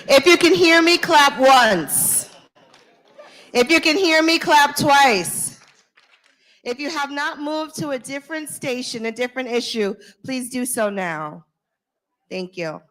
A: If you can hear me, clap once. If you can hear me, clap twice. If you have not moved to a different station, a different issue, please do so now. Thank you.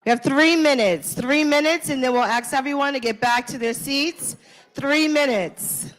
A: We have 3 minutes, 3 minutes, and then we'll ask everyone to get back to their seats. 3 minutes.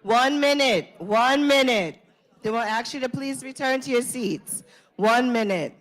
A: One minute, 1 minute. Then we'll ask you to please return to your seats. 1 minute.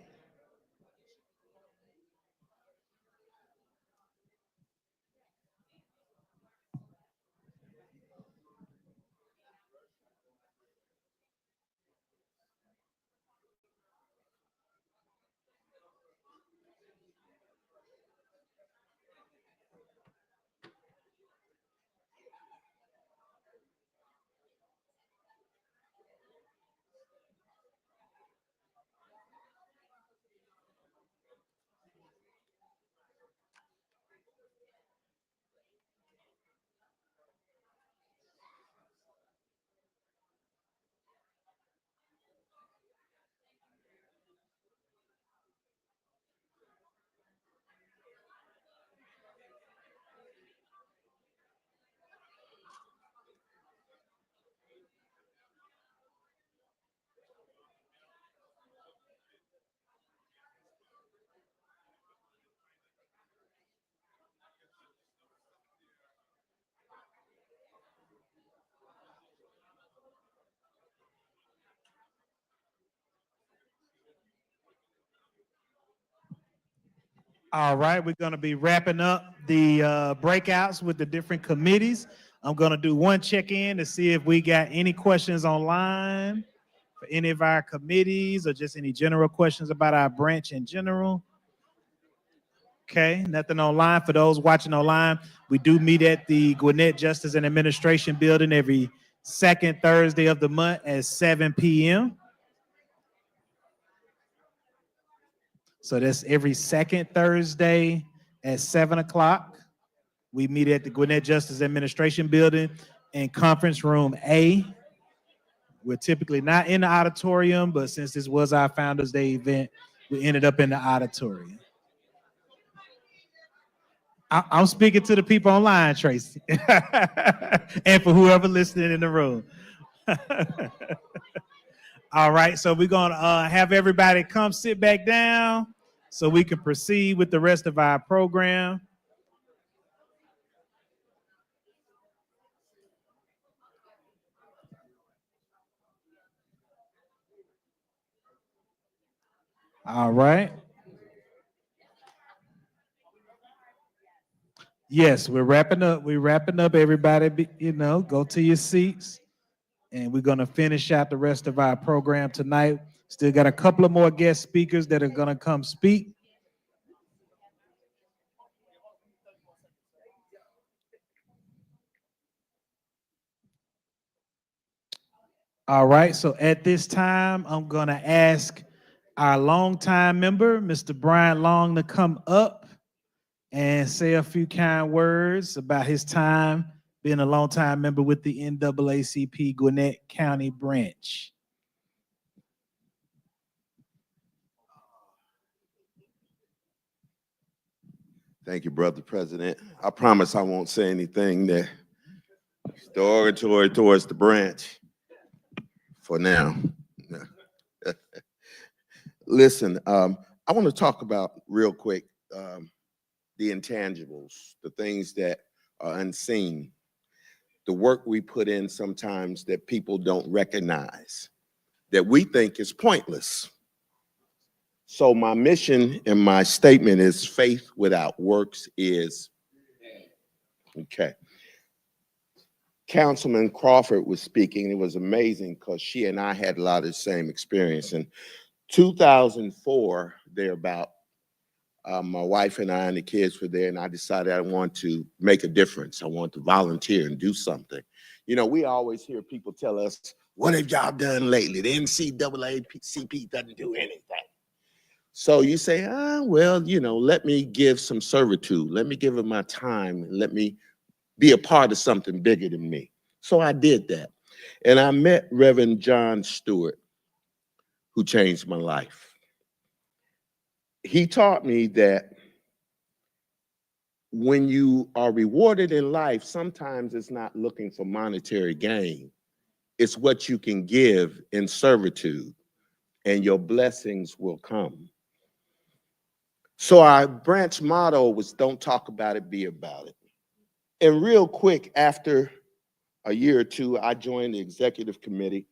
F: All right, we're going to be wrapping up the breakouts with the different committees. I'm going to do one check-in to see if we got any questions online for any of our committees or just any general questions about our branch in general. Okay, nothing online. For those watching online, we do meet at the Gwinnett Justice and Administration Building every second Thursday of the month at 7 p.m. So that's every second Thursday at 7 o'clock. We meet at the Gwinnett Justice Administration Building in Conference Room A. We're typically not in the auditorium, but since this was our Founders Day event, we ended up in the auditorium. I'm speaking to the people online, Tracy, and for whoever listening in the room. All right, so we're going to have everybody come sit back down so we can proceed with the rest of our program. All right. Yes, we're wrapping up. We're wrapping up. Everybody, go to your seats. And we're going to finish out the rest of our program tonight. Still got a couple of more guest speakers that are going to come speak. All right, so at this time, I'm going to ask our longtime member, Mr. Brian Long, to come up and say a few kind words about his time being a longtime member with the NAACP Gwinnett County branch.
J: Thank you, Brother President. I promise I won't say anything that is derogatory towards the branch for now. Listen, I want to talk about real quick the intangibles, the things that are unseen, the work we put in sometimes that people don't recognize, that we think is pointless. So my mission and my statement is faith without works is, okay. Councilwoman Crawford was speaking. It was amazing because she and I had a lot of the same experience. In 2004, thereabout, my wife and I and the kids were there, and I decided I want to make a difference. I want to volunteer and do something. You know, we always hear people tell us, what have y'all done lately? The NAACP doesn't do anything. So you say, well, let me give some servitude. Let me give it my time. Let me be a part of something bigger than me. So I did that. And I met Reverend John Stewart, who changed my life. He taught me that when you are rewarded in life, sometimes it's not looking for monetary gain. It's what you can give in servitude, and your blessings will come. So our branch motto was don't talk about it, be about it. And real quick, after a year or two, I joined the executive committee,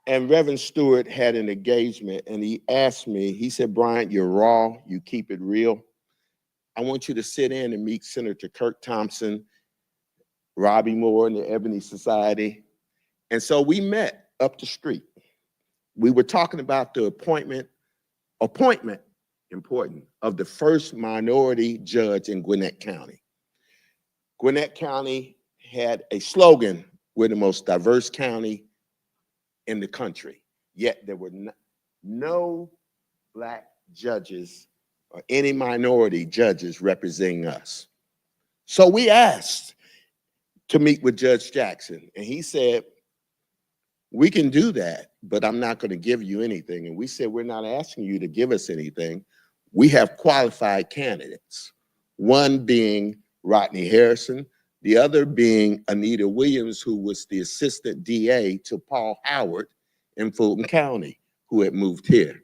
J: and Reverend Stewart had an engagement, and he asked me, he said, Brian, you're raw, you keep it real. I want you to sit in and meet Senator Kirk Thompson, Robbie Moore, and the Ebony Society. And so we met up the street. We were talking about the appointment, important, of the first minority judge in Gwinnett County. Gwinnett County had a slogan, we're the most diverse county in the country, yet there were no Black judges or any minority judges representing us. So we asked to meet with Judge Jackson, and he said, we can do that, but I'm not going to give you anything. And we said, we're not asking you to give us anything. We have qualified candidates, one being Rodney Harrison, the other being Anita Williams, who was the assistant DA to Paul Howard in Fulton County, who had moved here.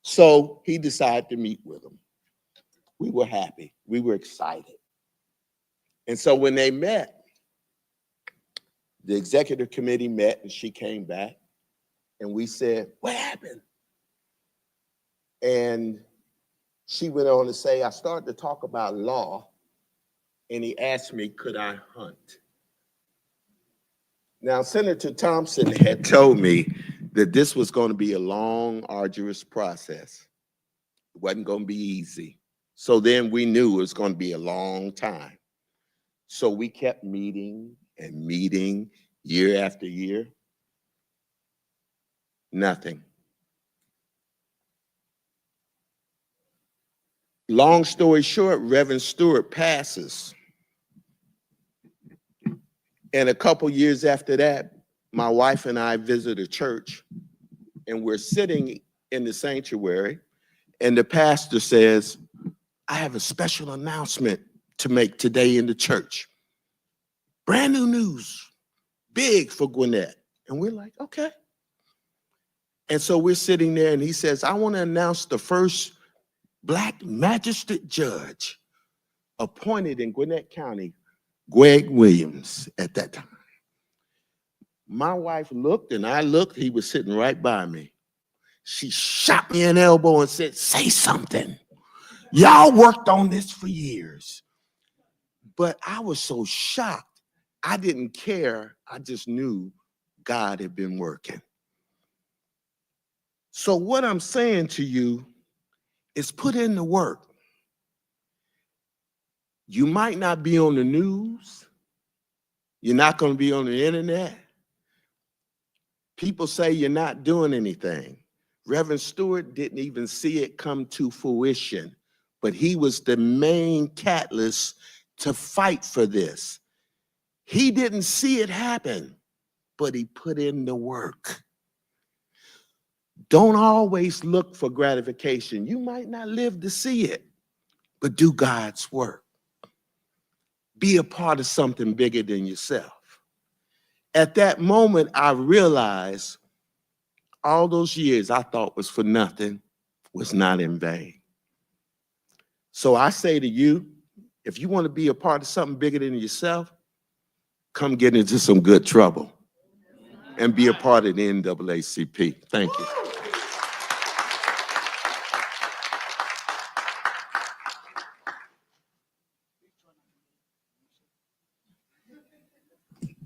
J: So he decided to meet with them. We were happy. We were excited. And so when they met, the executive committee met, and she came back, and we said, what happened? And she went on to say, I started to talk about law, and he asked me, could I hunt? Now, Senator Thompson had told me that this was going to be a long, arduous process. It wasn't going to be easy. So then we knew it was going to be a long time. So we kept meeting and meeting year after year. Nothing. Long story short, Reverend Stewart passes. And a couple years after that, my wife and I visit a church, and we're sitting in the sanctuary, and the pastor says, I have a special announcement to make today in the church. Brand new news, big for Gwinnett. And we're like, okay. And so we're sitting there, and he says, I want to announce the first Black magistrate judge appointed in Gwinnett County, Greg Williams at that time. My wife looked, and I looked. He was sitting right by me. She shot me an elbow and said, say something. Y'all worked on this for years. But I was so shocked. I didn't care. I just knew God had been working. So what I'm saying to you is put in the work. You might not be on the news. You're not going to be on the internet. People say you're not doing anything. Reverend Stewart didn't even see it come to fruition, but he was the main catalyst to fight for this. He didn't see it happen, but he put in the work. Don't always look for gratification. You might not live to see it, but do God's work. Be a part of something bigger than yourself. At that moment, I realized all those years I thought was for nothing was not in vain. So I say to you, if you want to be a part of something bigger than yourself, come get into some good trouble and be a part of the NAACP. Thank you.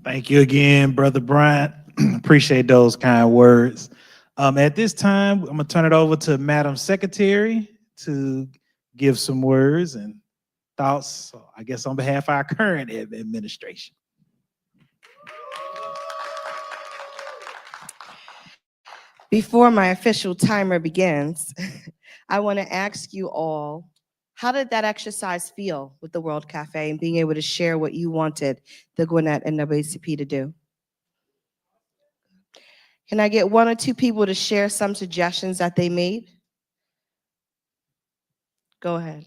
F: Thank you again, Brother Bryant. Appreciate those kind words. At this time, I'm gonna turn it over to Madam Secretary to give some words and thoughts, I guess, on behalf of our current administration.
A: Before my official timer begins, I want to ask you all, how did that exercise feel with the World Cafe and being able to share what you wanted the Gwinnett and NAACP to do? Can I get one or two people to share some suggestions that they made? Go ahead.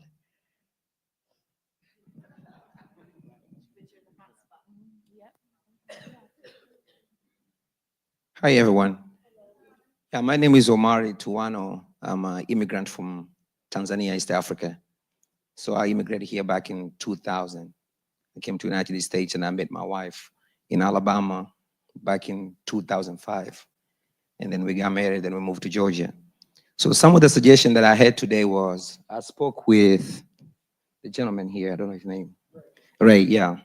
K: Hi, everyone. Yeah, my name is Omari Tuano. I'm an immigrant from Tanzania, East Africa. So I immigrated here back in 2000. I came to the United States and I met my wife in Alabama back in 2005. And then we got married and we moved to Georgia. So some of the suggestion that I had today was, I spoke with the gentleman here, I don't know his name. Ray, yeah.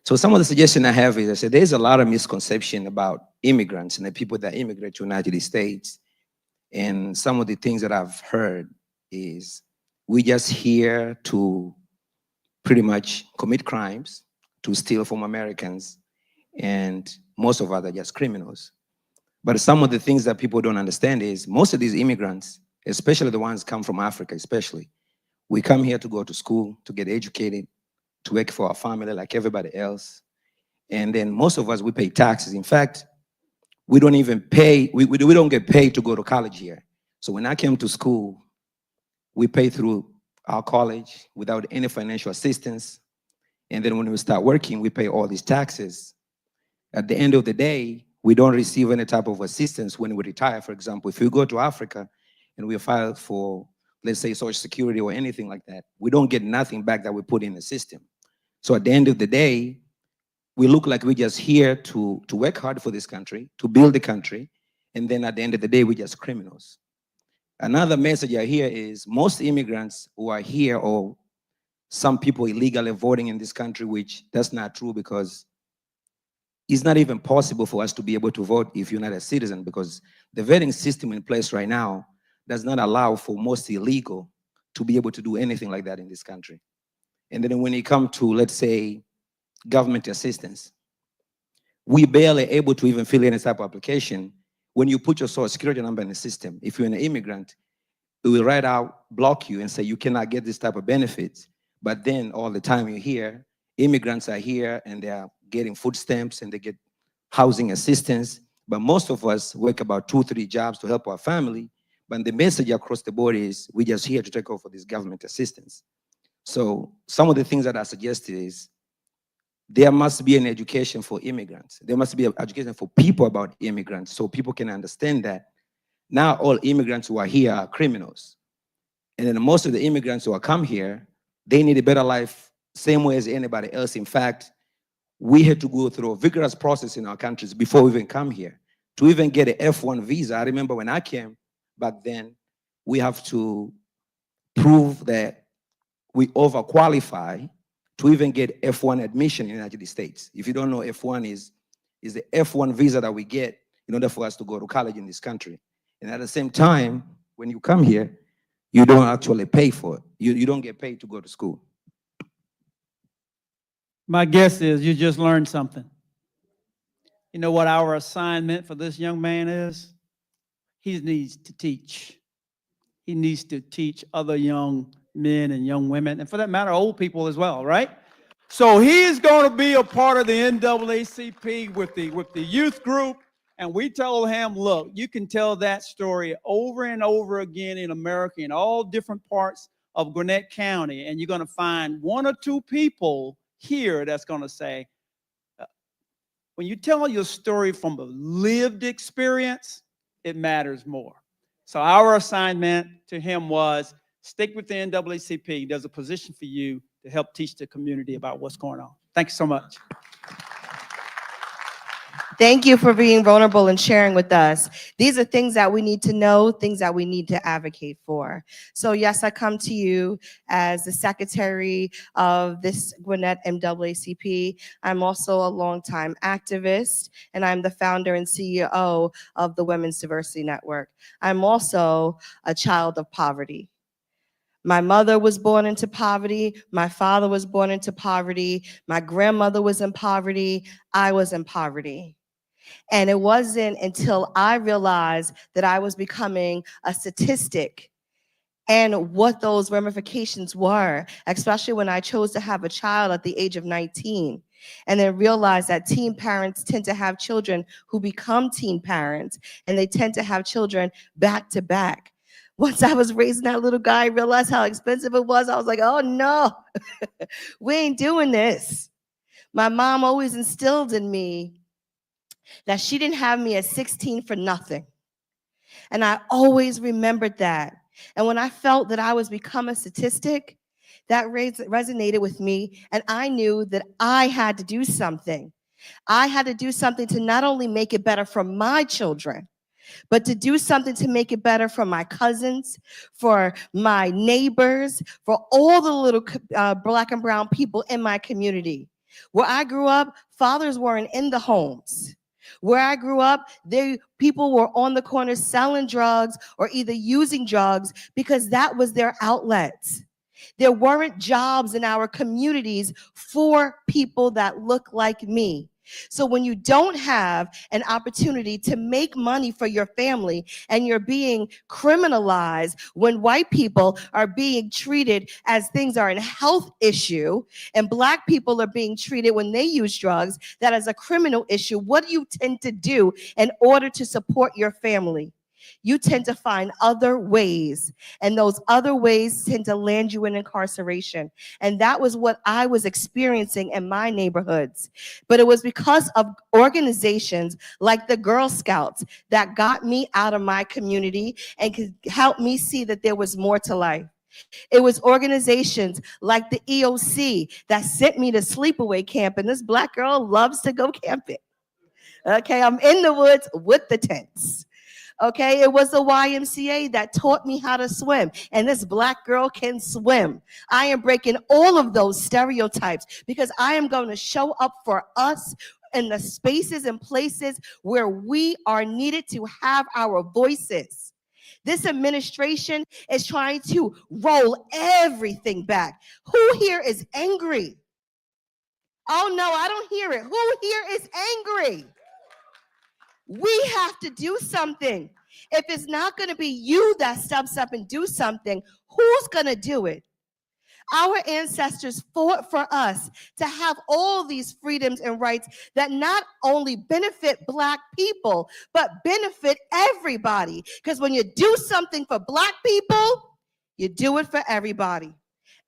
K: So some of the suggestion I have is, I said, there's a lot of misconception about immigrants and the people that immigrate to the United States. And some of the things that I've heard is, we just here to pretty much commit crimes, to steal from Americans, and most of us are just criminals. But some of the things that people don't understand is, most of these immigrants, especially the ones come from Africa especially, we come here to go to school, to get educated, to work for our family like everybody else. And then most of us, we pay taxes. In fact, we don't even pay, we don't get paid to go to college here. So when I came to school, we pay through our college without any financial assistance. And then when we start working, we pay all these taxes. At the end of the day, we don't receive any type of assistance when we retire. For example, if we go to Africa and we file for, let's say, Social Security or anything like that, we don't get nothing back that we put in the system. So at the end of the day, we look like we're just here to work hard for this country, to build the country, and then at the end of the day, we're just criminals. Another message I hear is, most immigrants who are here, or some people illegally voting in this country, which that's not true, because it's not even possible for us to be able to vote if you're not a citizen, because the voting system in place right now does not allow for most illegal to be able to do anything like that in this country. And then when it comes to, let's say, government assistance, we barely able to even fill in a type of application. When you put your Social Security number in the system, if you're an immigrant, it will right out block you and say you cannot get this type of benefits. But then all the time you're here, immigrants are here and they are getting food stamps and they get housing assistance. But most of us work about 2-3 jobs to help our family. But the message across the board is, we're just here to take over this government assistance. So some of the things that I suggested is, there must be an education for immigrants. There must be an education for people about immigrants, so people can understand that not all immigrants who are here are criminals. And then most of the immigrants who are come here, they need a better life, same way as anybody else. In fact, we had to go through a vigorous process in our countries before we even come here. To even get an F1 visa, I remember when I came back then, we have to prove that we overqualify to even get F1 admission in the United States. If you don't know, F1 is the F1 visa that we get in order for us to go to college in this country. And at the same time, when you come here, you don't actually pay for it. You don't get paid to go to school.
L: My guess is you just learned something. You know what our assignment for this young man is? He needs to teach. He needs to teach other young men and young women, and for that matter, old people as well, right? So he is going to be a part of the NAACP with the youth group, and we told him, look, you can tell that story over and over again in America, in all different parts of Gwinnett County, and you're going to find one or two people here that's going to say, when you tell your story from a lived experience, it matters more. So our assignment to him was stick with the NAACP. There's a position for you to help teach the community about what's going on. Thank you so much.
A: Thank you for being vulnerable and sharing with us. These are things that we need to know, things that we need to advocate for. So yes, I come to you as the secretary of this Gwinnett NAACP. I'm also a longtime activist, and I'm the founder and CEO of the Women's Diversity Network. I'm also a child of poverty. My mother was born into poverty. My father was born into poverty. My grandmother was in poverty. I was in poverty. And it wasn't until I realized that I was becoming a statistic and what those ramifications were, especially when I chose to have a child at the age of 19, and then realized that teen parents tend to have children who become teen parents, and they tend to have children back to back. Once I was raising that little guy, I realized how expensive it was. I was like, oh no, we ain't doing this. My mom always instilled in me that she didn't have me at 16 for nothing. And I always remembered that. And when I felt that I was becoming a statistic, that resonated with me. And I knew that I had to do something. I had to do something to not only make it better for my children, but to do something to make it better for my cousins, for my neighbors, for all the little Black and brown people in my community. Where I grew up, fathers weren't in the homes. Where I grew up, people were on the corner selling drugs or either using drugs because that was their outlet. There weren't jobs in our communities for people that look like me. So when you don't have an opportunity to make money for your family and you're being criminalized, when white people are being treated as things are a health issue and Black people are being treated when they use drugs, that is a criminal issue, what do you tend to do in order to support your family? You tend to find other ways, and those other ways tend to land you in incarceration. And that was what I was experiencing in my neighborhoods. But it was because of organizations like the Girl Scouts that got me out of my community and could help me see that there was more to life. It was organizations like the EOC that sent me to sleepaway camp, and this Black girl loves to go camping. Okay, I'm in the woods with the tents. Okay, it was the YMCA that taught me how to swim, and this Black girl can swim. I am breaking all of those stereotypes because I am going to show up for us in the spaces and places where we are needed to have our voices. This administration is trying to roll everything back. Who here is angry? Oh no, I don't hear it. Who here is angry? We have to do something. If it's not going to be you that steps up and do something, who's going to do it? Our ancestors fought for us to have all these freedoms and rights that not only benefit Black people, but benefit everybody. Because when you do something for Black people, you do it for everybody.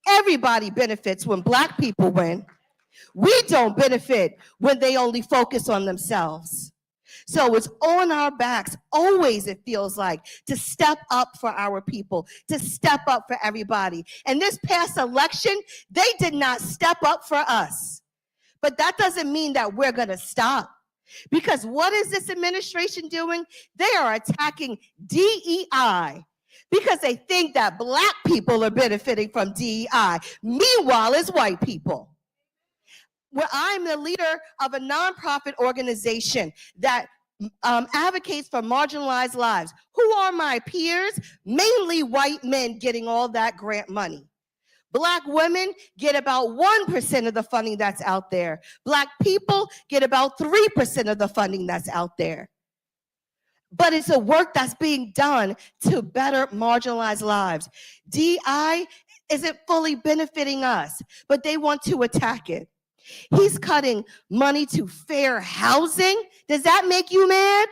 A: Everybody benefits when Black people win. We don't benefit when they only focus on themselves. So it's on our backs, always it feels like, to step up for our people, to step up for everybody. And this past election, they did not step up for us. But that doesn't mean that we're going to stop. Because what is this administration doing? They are attacking DEI because they think that Black people are benefiting from DEI. Meanwhile, it's white people. where I'm the leader of a nonprofit organization that advocates for marginalized lives. Who are my peers? Mainly white men getting all that grant money. Black women get about 1% of the funding that's out there. Black people get about 3% of the funding that's out there. But it's a work that's being done to better marginalized lives. DI isn't fully benefiting us, but they want to attack it. He's cutting money to fair housing. Does that make you mad?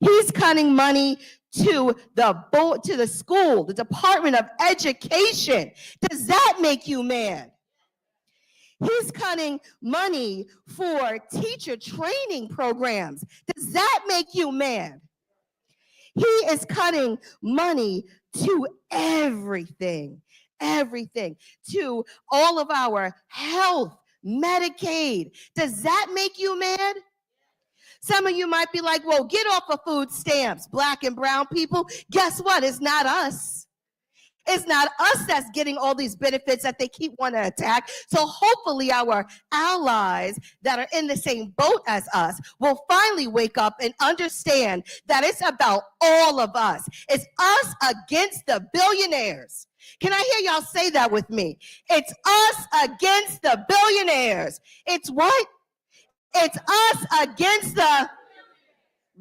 A: He's cutting money to the school, the Department of Education. Does that make you mad? He's cutting money for teacher training programs. Does that make you mad? He is cutting money to everything, to all of our health, Medicaid. Does that make you mad? Some of you might be like, well, get off of food stamps, Black and brown people. Guess what? It's not us. It's not us that's getting all these benefits that they keep wanting to attack. So hopefully our allies that are in the same boat as us will finally wake up and understand that it's about all of us. It's us against the billionaires. Can I hear y'all say that with me? It's us against the billionaires. It's what? It's us against the...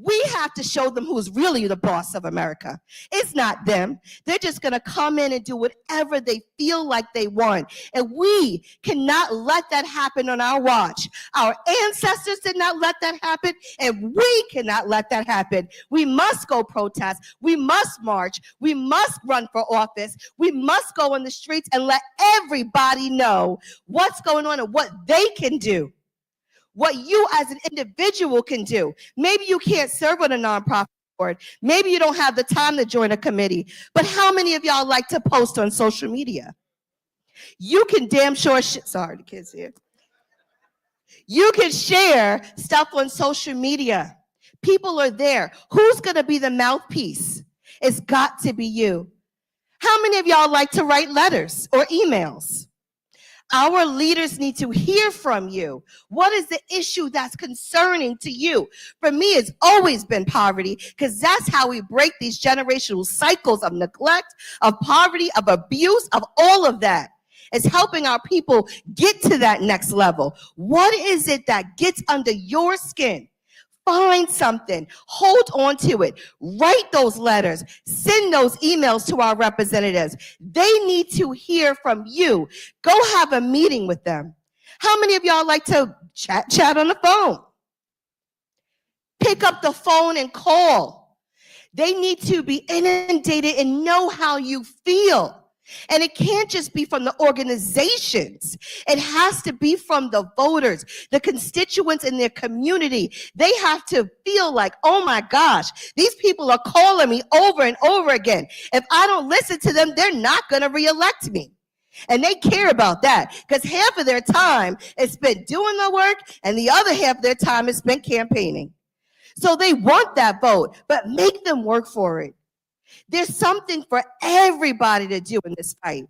A: We have to show them who's really the boss of America. It's not them. They're just going to come in and do whatever they feel like they want. And we cannot let that happen on our watch. Our ancestors did not let that happen, and we cannot let that happen. We must go protest. We must march. We must run for office. We must go in the streets and let everybody know what's going on and what they can do. What you as an individual can do. Maybe you can't serve on a nonprofit board. Maybe you don't have the time to join a committee. But how many of y'all like to post on social media? You can damn sure, sorry, the kids here. You can share stuff on social media. People are there. Who's going to be the mouthpiece? It's got to be you. How many of y'all like to write letters or emails? Our leaders need to hear from you. What is the issue that's concerning to you? For me, it's always been poverty, because that's how we break these generational cycles of neglect, of poverty, of abuse, of all of that. It's helping our people get to that next level. What is it that gets under your skin? Find something, hold on to it, write those letters, send those emails to our representatives. They need to hear from you. Go have a meeting with them. How many of y'all like to chat on the phone? Pick up the phone and call. They need to be inundated and know how you feel. And it can't just be from the organizations. It has to be from the voters, the constituents in their community. They have to feel like, oh my gosh, these people are calling me over and over again. If I don't listen to them, they're not going to reelect me. And they care about that, because half of their time is spent doing the work and the other half of their time is spent campaigning. So they want that vote, but make them work for it. There's something for everybody to do in this fight.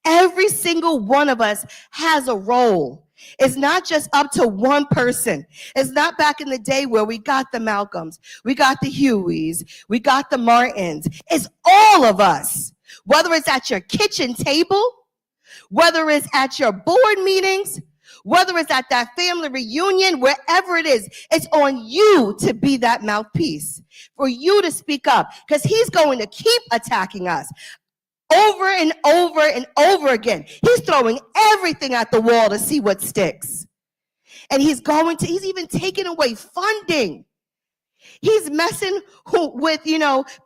A: Every single one of us has a role. It's not just up to one person. It's not back in the day where we got the Malcolms, we got the Hueys, we got the Martins. It's all of us. Whether it's at your kitchen table, whether it's at your board meetings, whether it's at that family reunion, wherever it is, it's on you to be that mouthpiece, for you to speak up, because he's going to keep attacking us over and over and over again. He's throwing everything at the wall to see what sticks. And he's even taking away funding. He's messing with,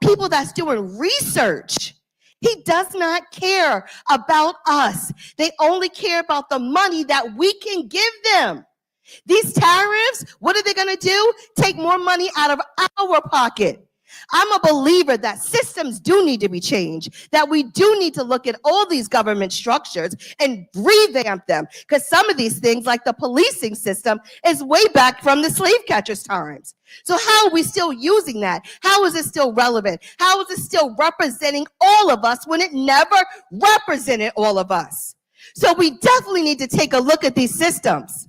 A: people that's doing research. He does not care about us. They only care about the money that we can give them. These tariffs, what are they going to do? Take more money out of our pocket. I'm a believer that systems do need to be changed, that we do need to look at all these government structures and revamp them, because some of these things, like the policing system, is way back from the slave catchers' times. So how are we still using that? How is it still relevant? How is it still representing all of us when it never represented all of us? So we definitely need to take a look at these systems.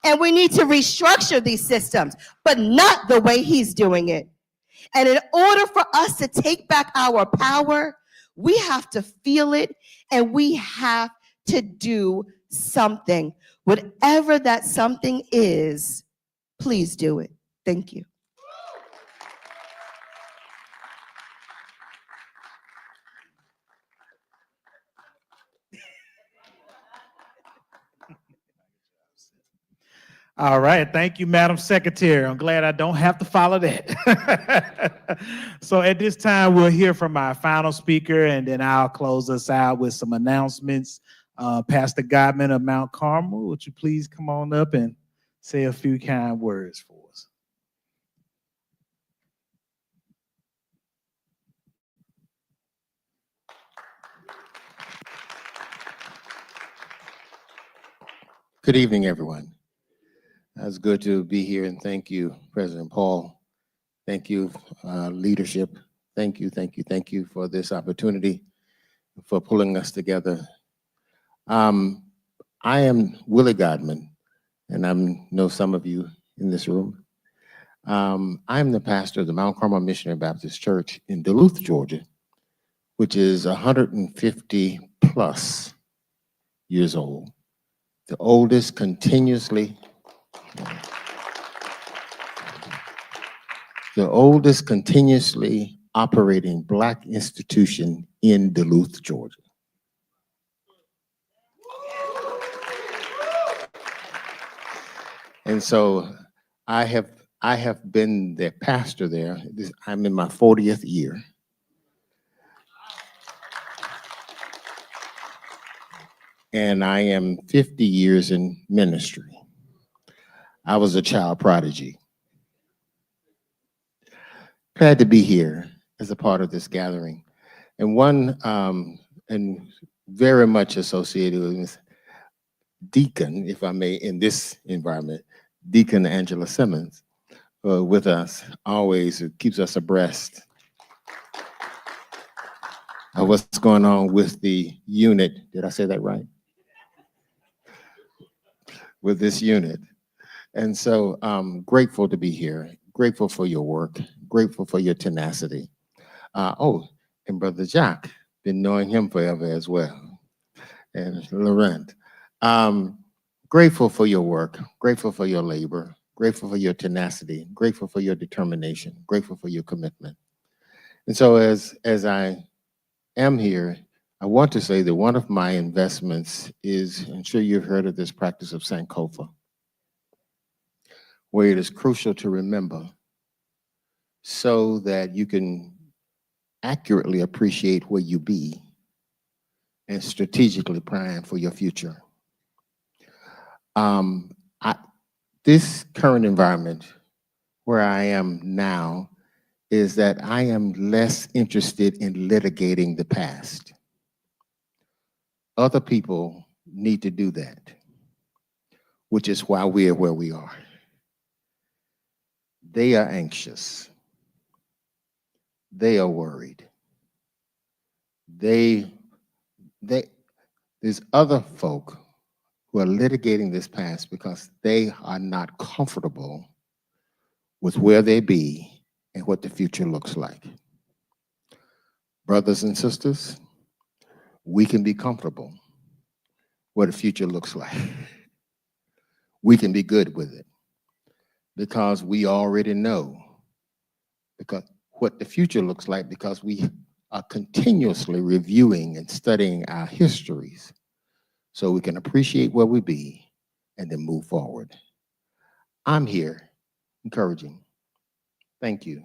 A: And we need to restructure these systems, but not the way he's doing it. And in order for us to take back our power, we have to feel it and we have to do something. Whatever that something is, please do it. Thank you.
F: All right, thank you, Madam Secretary. I'm glad I don't have to follow that. So at this time, we'll hear from our final speaker, and then I'll close us out with some announcements. Pastor Goodman of Mount Carmel, would you please come on up and say a few kind words for us?
M: Good evening, everyone. It's good to be here, and thank you, President Paul. Thank you, leadership. Thank you for this opportunity, for pulling us together. I am Willie Goodman, and I know some of you in this room. I'm the pastor of the Mount Carmel Missionary Baptist Church in Duluth, Georgia, which is 150 plus years old. The oldest continuously operating Black institution in Duluth, Georgia. And so I have been the pastor there. I'm in my 40th year. And I am 50 years in ministry. I was a child prodigy. Glad to be here as a part of this gathering. And and very much associated with Deacon, if I may, in this environment, Deacon Angela Simmons, with us always. It keeps us abreast of what's going on with the unit. Did I say that right? With this unit. And so I'm grateful to be here, grateful for your work, grateful for your tenacity. And Brother Jack, been knowing him forever as well. And Laurent, grateful for your work, grateful for your labor, grateful for your tenacity, grateful for your determination, grateful for your commitment. And so as I am here, I want to say that one of my investments is, I'm sure you've heard of this practice of Sankofa, where it is crucial to remember so that you can accurately appreciate where you be and strategically plan for your future. This current environment where I am now is that I am less interested in litigating the past. Other people need to do that, which is why we are where we are. They are anxious. They are worried. There's other folk who are litigating this past because they are not comfortable with where they be and what the future looks like. Brothers and sisters, we can be comfortable what the future looks like. We can be good with it because we already know what the future looks like, because we are continuously reviewing and studying our histories so we can appreciate where we be and then move forward. I'm here encouraging. Thank you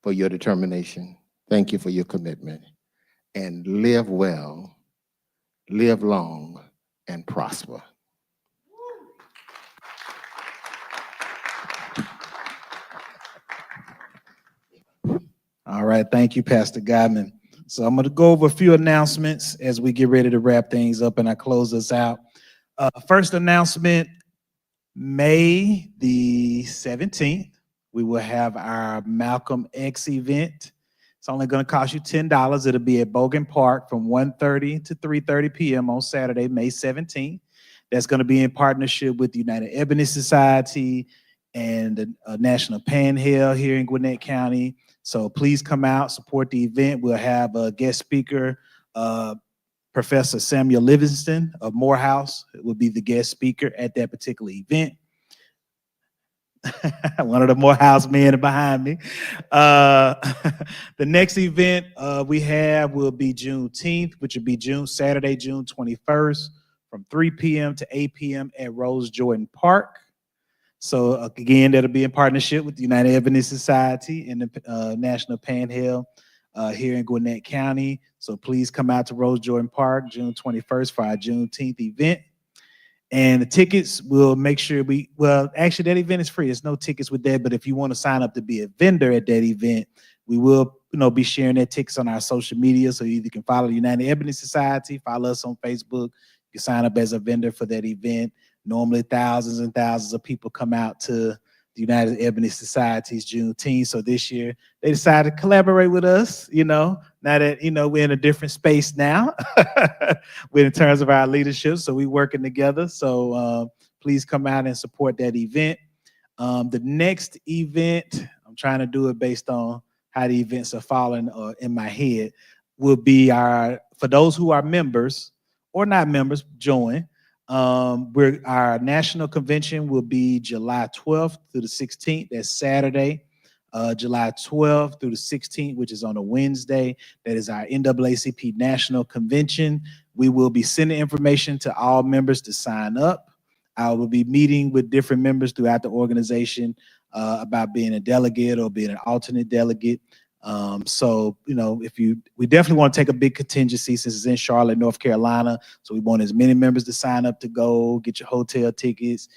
M: for your determination. Thank you for your commitment. And live well, live long, and prosper.
F: All right, thank you, Pastor Goodman. So I'm going to go over a few announcements as we get ready to wrap things up and I close us out. First announcement, May the 17th, we will have our Malcolm X event. It's only going to cost you $10. It'll be at Bogan Park from 1:30 to 3:30 p.m. on Saturday, May 17th. That's going to be in partnership with the United Ebony Society and the National Panhandle here in Gwinnett County. So please come out, support the event. We'll have a guest speaker, Professor Samuel Livingston of Morehouse will be the guest speaker at that particular event. One of the Morehouse men behind me. The next event we have will be Juneteenth, which will be Saturday, June 21st from 3 p.m. to 8 p.m. at Rose Jordan Park. So again, that'll be in partnership with the United Ebony Society and the National Panhandle here in Gwinnett County. So please come out to Rose Jordan Park June 21st for our Juneteenth event. And the tickets, we'll make sure actually that event is free. There's no tickets with that, but if you want to sign up to be a vendor at that event, we will be sharing that tickets on our social media. So you either can follow the United Ebony Society, follow us on Facebook, you can sign up as a vendor for that event. Normally thousands and thousands of people come out to the United Ebony Society's Juneteenth. So this year they decided to collaborate with us, now that, we're in a different space now in terms of our leadership. So we're working together. So please come out and support that event. The next event, I'm trying to do it based on how the events are falling in my head, will be for those who are members or not members, join. Our national convention will be July 12th through the 16th. That's Saturday, July 12th through the 16th, which is on a Wednesday. That is our NAACP National Convention. We will be sending information to all members to sign up. I will be meeting with different members throughout the organization about being a delegate or being an alternate delegate. So, we definitely want to take a big contingency since it's in Charlotte, North Carolina. So we want as many members to sign up to go, get your hotel tickets,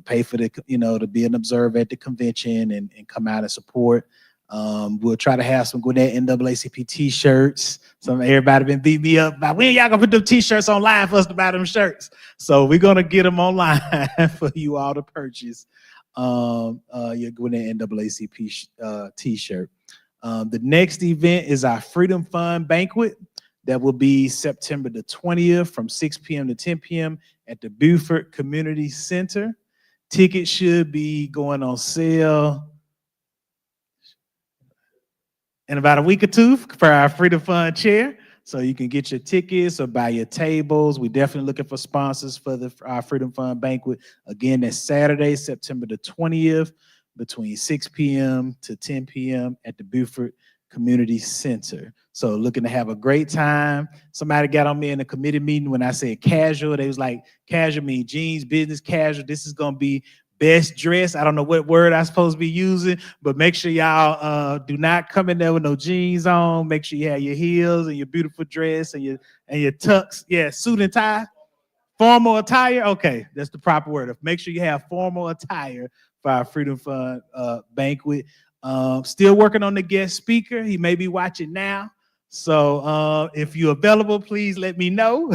F: pay for to be an observer at the convention and come out and support. We'll try to have some Gwinnett NAACP t-shirts. Everybody been beat me up about when y'all gonna put them t-shirts online for us to buy them shirts. So we're gonna get them online for you all to purchase your Gwinnett NAACP t-shirt. The next event is our Freedom Fund Banquet. That will be September the 20th from 6 p.m. to 10 p.m. at the Beaufort Community Center. Tickets should be going on sale in about a week or two for our Freedom Fund chair. So you can get your tickets or buy your tables. We're definitely looking for sponsors for our Freedom Fund Banquet. Again, that's Saturday, September the 20th. Between 6 p.m. to 10 p.m. at the Beaufort Community Center. So looking to have a great time. Somebody got on me in a committee meeting when I said casual. They was like, casual mean jeans, business casual. This is going to be best dressed. I don't know what word I'm supposed to be using, but make sure y'all do not come in there with no jeans on. Make sure you have your heels and your beautiful dress and your tux. Yeah, suit and tie. Formal attire. Okay, that's the proper word. Make sure you have formal attire for our Freedom Fund banquet. Still working on the guest speaker. He may be watching now. So if you're available, please let me know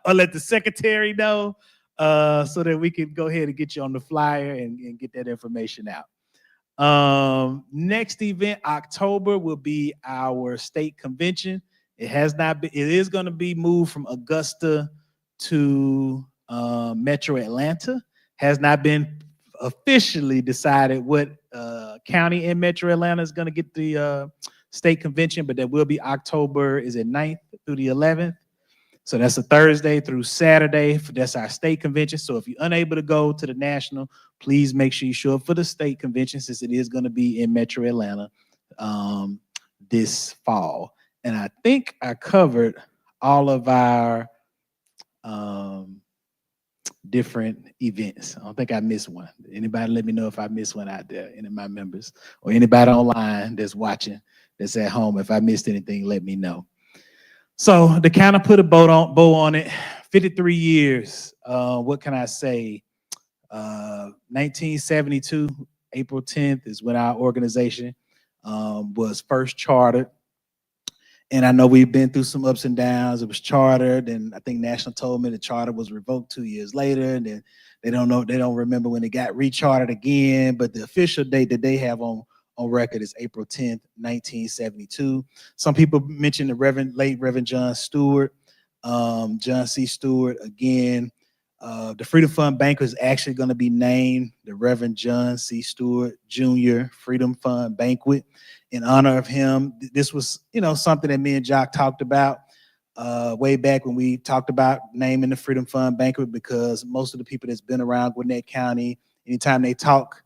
F: or let the secretary know so that we can go ahead and get you on the flyer and get that information out. Next event, October, will be our state convention. It is going to be moved from Augusta to Metro Atlanta. Has not been officially decided what county in Metro Atlanta is going to get the state convention, but that will be October, is it 9th through the 11th? So that's a Thursday through Saturday. That's our state convention. So if you're unable to go to the national, please make sure you show up for the state convention since it is going to be in Metro Atlanta this fall. And I think I covered all of our different events. I don't think I missed one. Anybody let me know if I missed one out there, any of my members or anybody online that's watching, that's at home. If I missed anything, let me know. So to kind of put a bow on it, 53 years, what can I say? 1972, April 10th is when our organization was first chartered. And I know we've been through some ups and downs. It was chartered, and I think National told me the charter was revoked 2 years later. And then they don't remember when it got rechartered again. But the official date that they have on on record is April 10th, 1972. Some people mentioned the late Reverend John Stewart, John C. Stewart. Again, the Freedom Fund banquet is actually going to be named the Reverend John C. Stewart Jr. Freedom Fund Banquet in honor of him. This was, something that me and Jock talked about way back when we talked about naming the Freedom Fund Banquet, because most of the people that's been around Gwinnett County, anytime they talk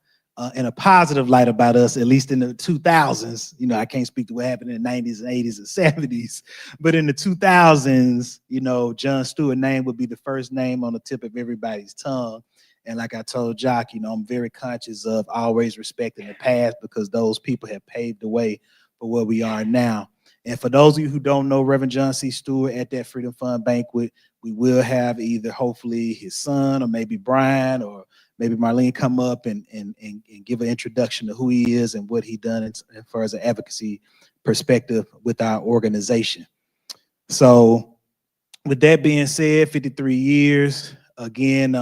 F: in a positive light about us, at least in the 2000s, I can't speak to what happened in the 90s and 80s and 70s, but in the 2000s, John Stewart name would be the first name on the tip of everybody's tongue. And like I told Jock, I'm very conscious of always respecting the past, because those people have paved the way for where we are now. And for those of you who don't know Reverend John C. Stewart, at that Freedom Fund banquet, we will have either hopefully his son, or maybe Brian, or maybe Marlene come up and give an introduction to who he is and what he done as far as an advocacy perspective with our organization. So with that being said, 53 years, again,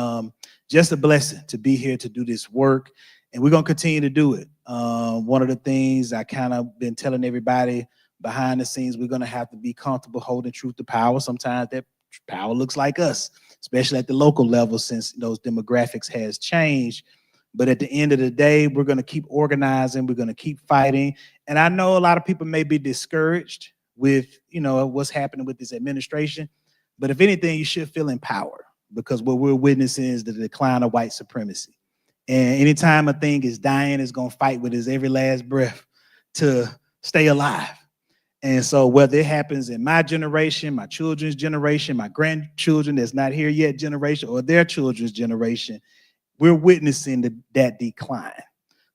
F: just a blessing to be here to do this work. And we're going to continue to do it. One of the things I kind of been telling everybody behind the scenes, we're going to have to be comfortable holding truth to power. Sometimes that power looks like us, especially at the local level, since those demographics has changed. But at the end of the day, we're going to keep organizing. We're going to keep fighting. And I know a lot of people may be discouraged with, what's happening with this administration. But if anything, you should feel empowered, because what we're witnessing is the decline of white supremacy. And anytime a thing is dying, it's going to fight with its every last breath to stay alive. And so whether it happens in my generation, my children's generation, my grandchildren that's not here yet generation, or their children's generation, we're witnessing that decline.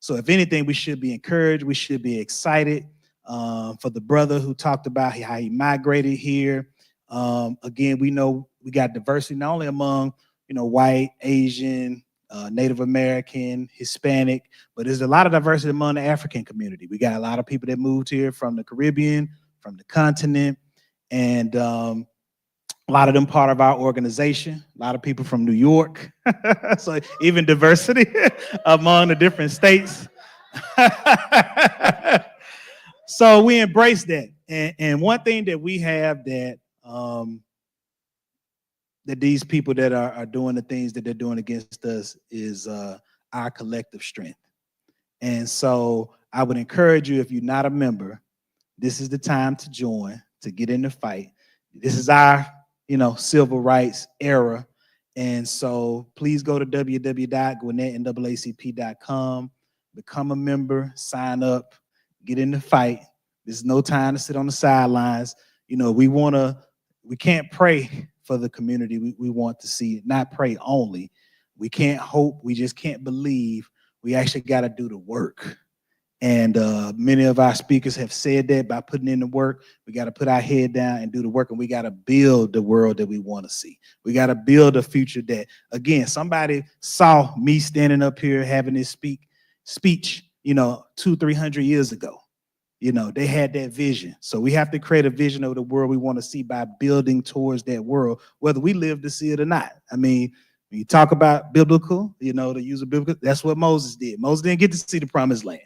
F: So if anything, we should be encouraged. We should be excited for the brother who talked about how he migrated here. Again, we know we got diversity not only among, white, Asian, Native American, Hispanic, but there's a lot of diversity among the African community. We got a lot of people that moved here from the Caribbean, from the continent, and a lot of them part of our organization. A lot of people from New York, so even diversity among the different states. So we embrace that. And one thing that we have that that these people that are doing the things that they're doing against us is our collective strength. And so I would encourage you, if you're not a member, this is the time to join, to get in the fight. This is our, civil rights era. And so please go to www.gwinnettnaacp.com, become a member, sign up, get in the fight. There's no time to sit on the sidelines. We can't pray for the community. We want to see it, not pray only. We can't hope, we just can't believe. We actually got to do the work. And many of our speakers have said that by putting in the work, we got to put our head down and do the work, and we got to build the world that we want to see. We got to build a future that, again, somebody saw me standing up here having this speech, 200-300 years ago. They had that vision. So we have to create a vision of the world we want to see by building towards that world, whether we live to see it or not. I mean, when you talk about biblical, the use of biblical, that's what Moses did. Moses didn't get to see the promised land,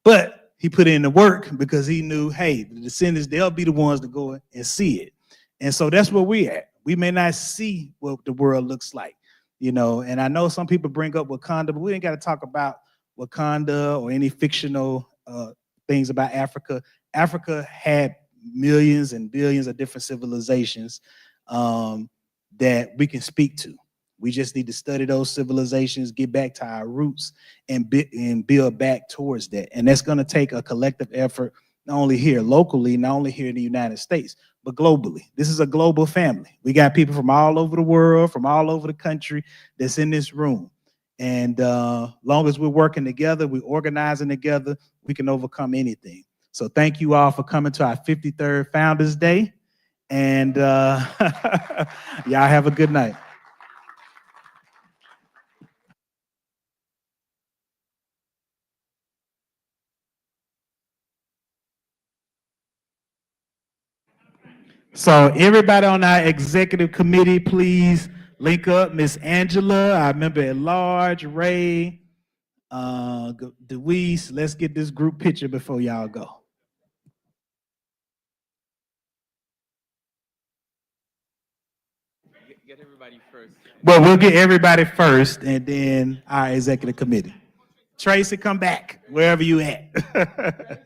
F: but he put in the work because he knew, hey, the descendants, they'll be the ones to go and see it. And so that's where we're at. We may not see what the world looks like, and I know some people bring up Wakanda, but we ain't got to talk about Wakanda or any fictional things about Africa. Africa had millions and billions of different civilizations that we can speak to. We just need to study those civilizations, get back to our roots, and build back towards that. And that's going to take a collective effort, not only here locally, not only here in the United States, but globally. This is a global family. We got people from all over the world, from all over the country that's in this room. And long as we're working together, we're organizing together, we can overcome anything. So thank you all for coming to our 53rd Founders Day. And y'all have a good night. So everybody on our executive committee, please link up. Miss Angela, our member at large, Ray, Deweese, let's get this group picture before y'all go.
N: Get everybody first.
F: Well, we'll get everybody first and then our executive committee. Tracy, come back wherever you at.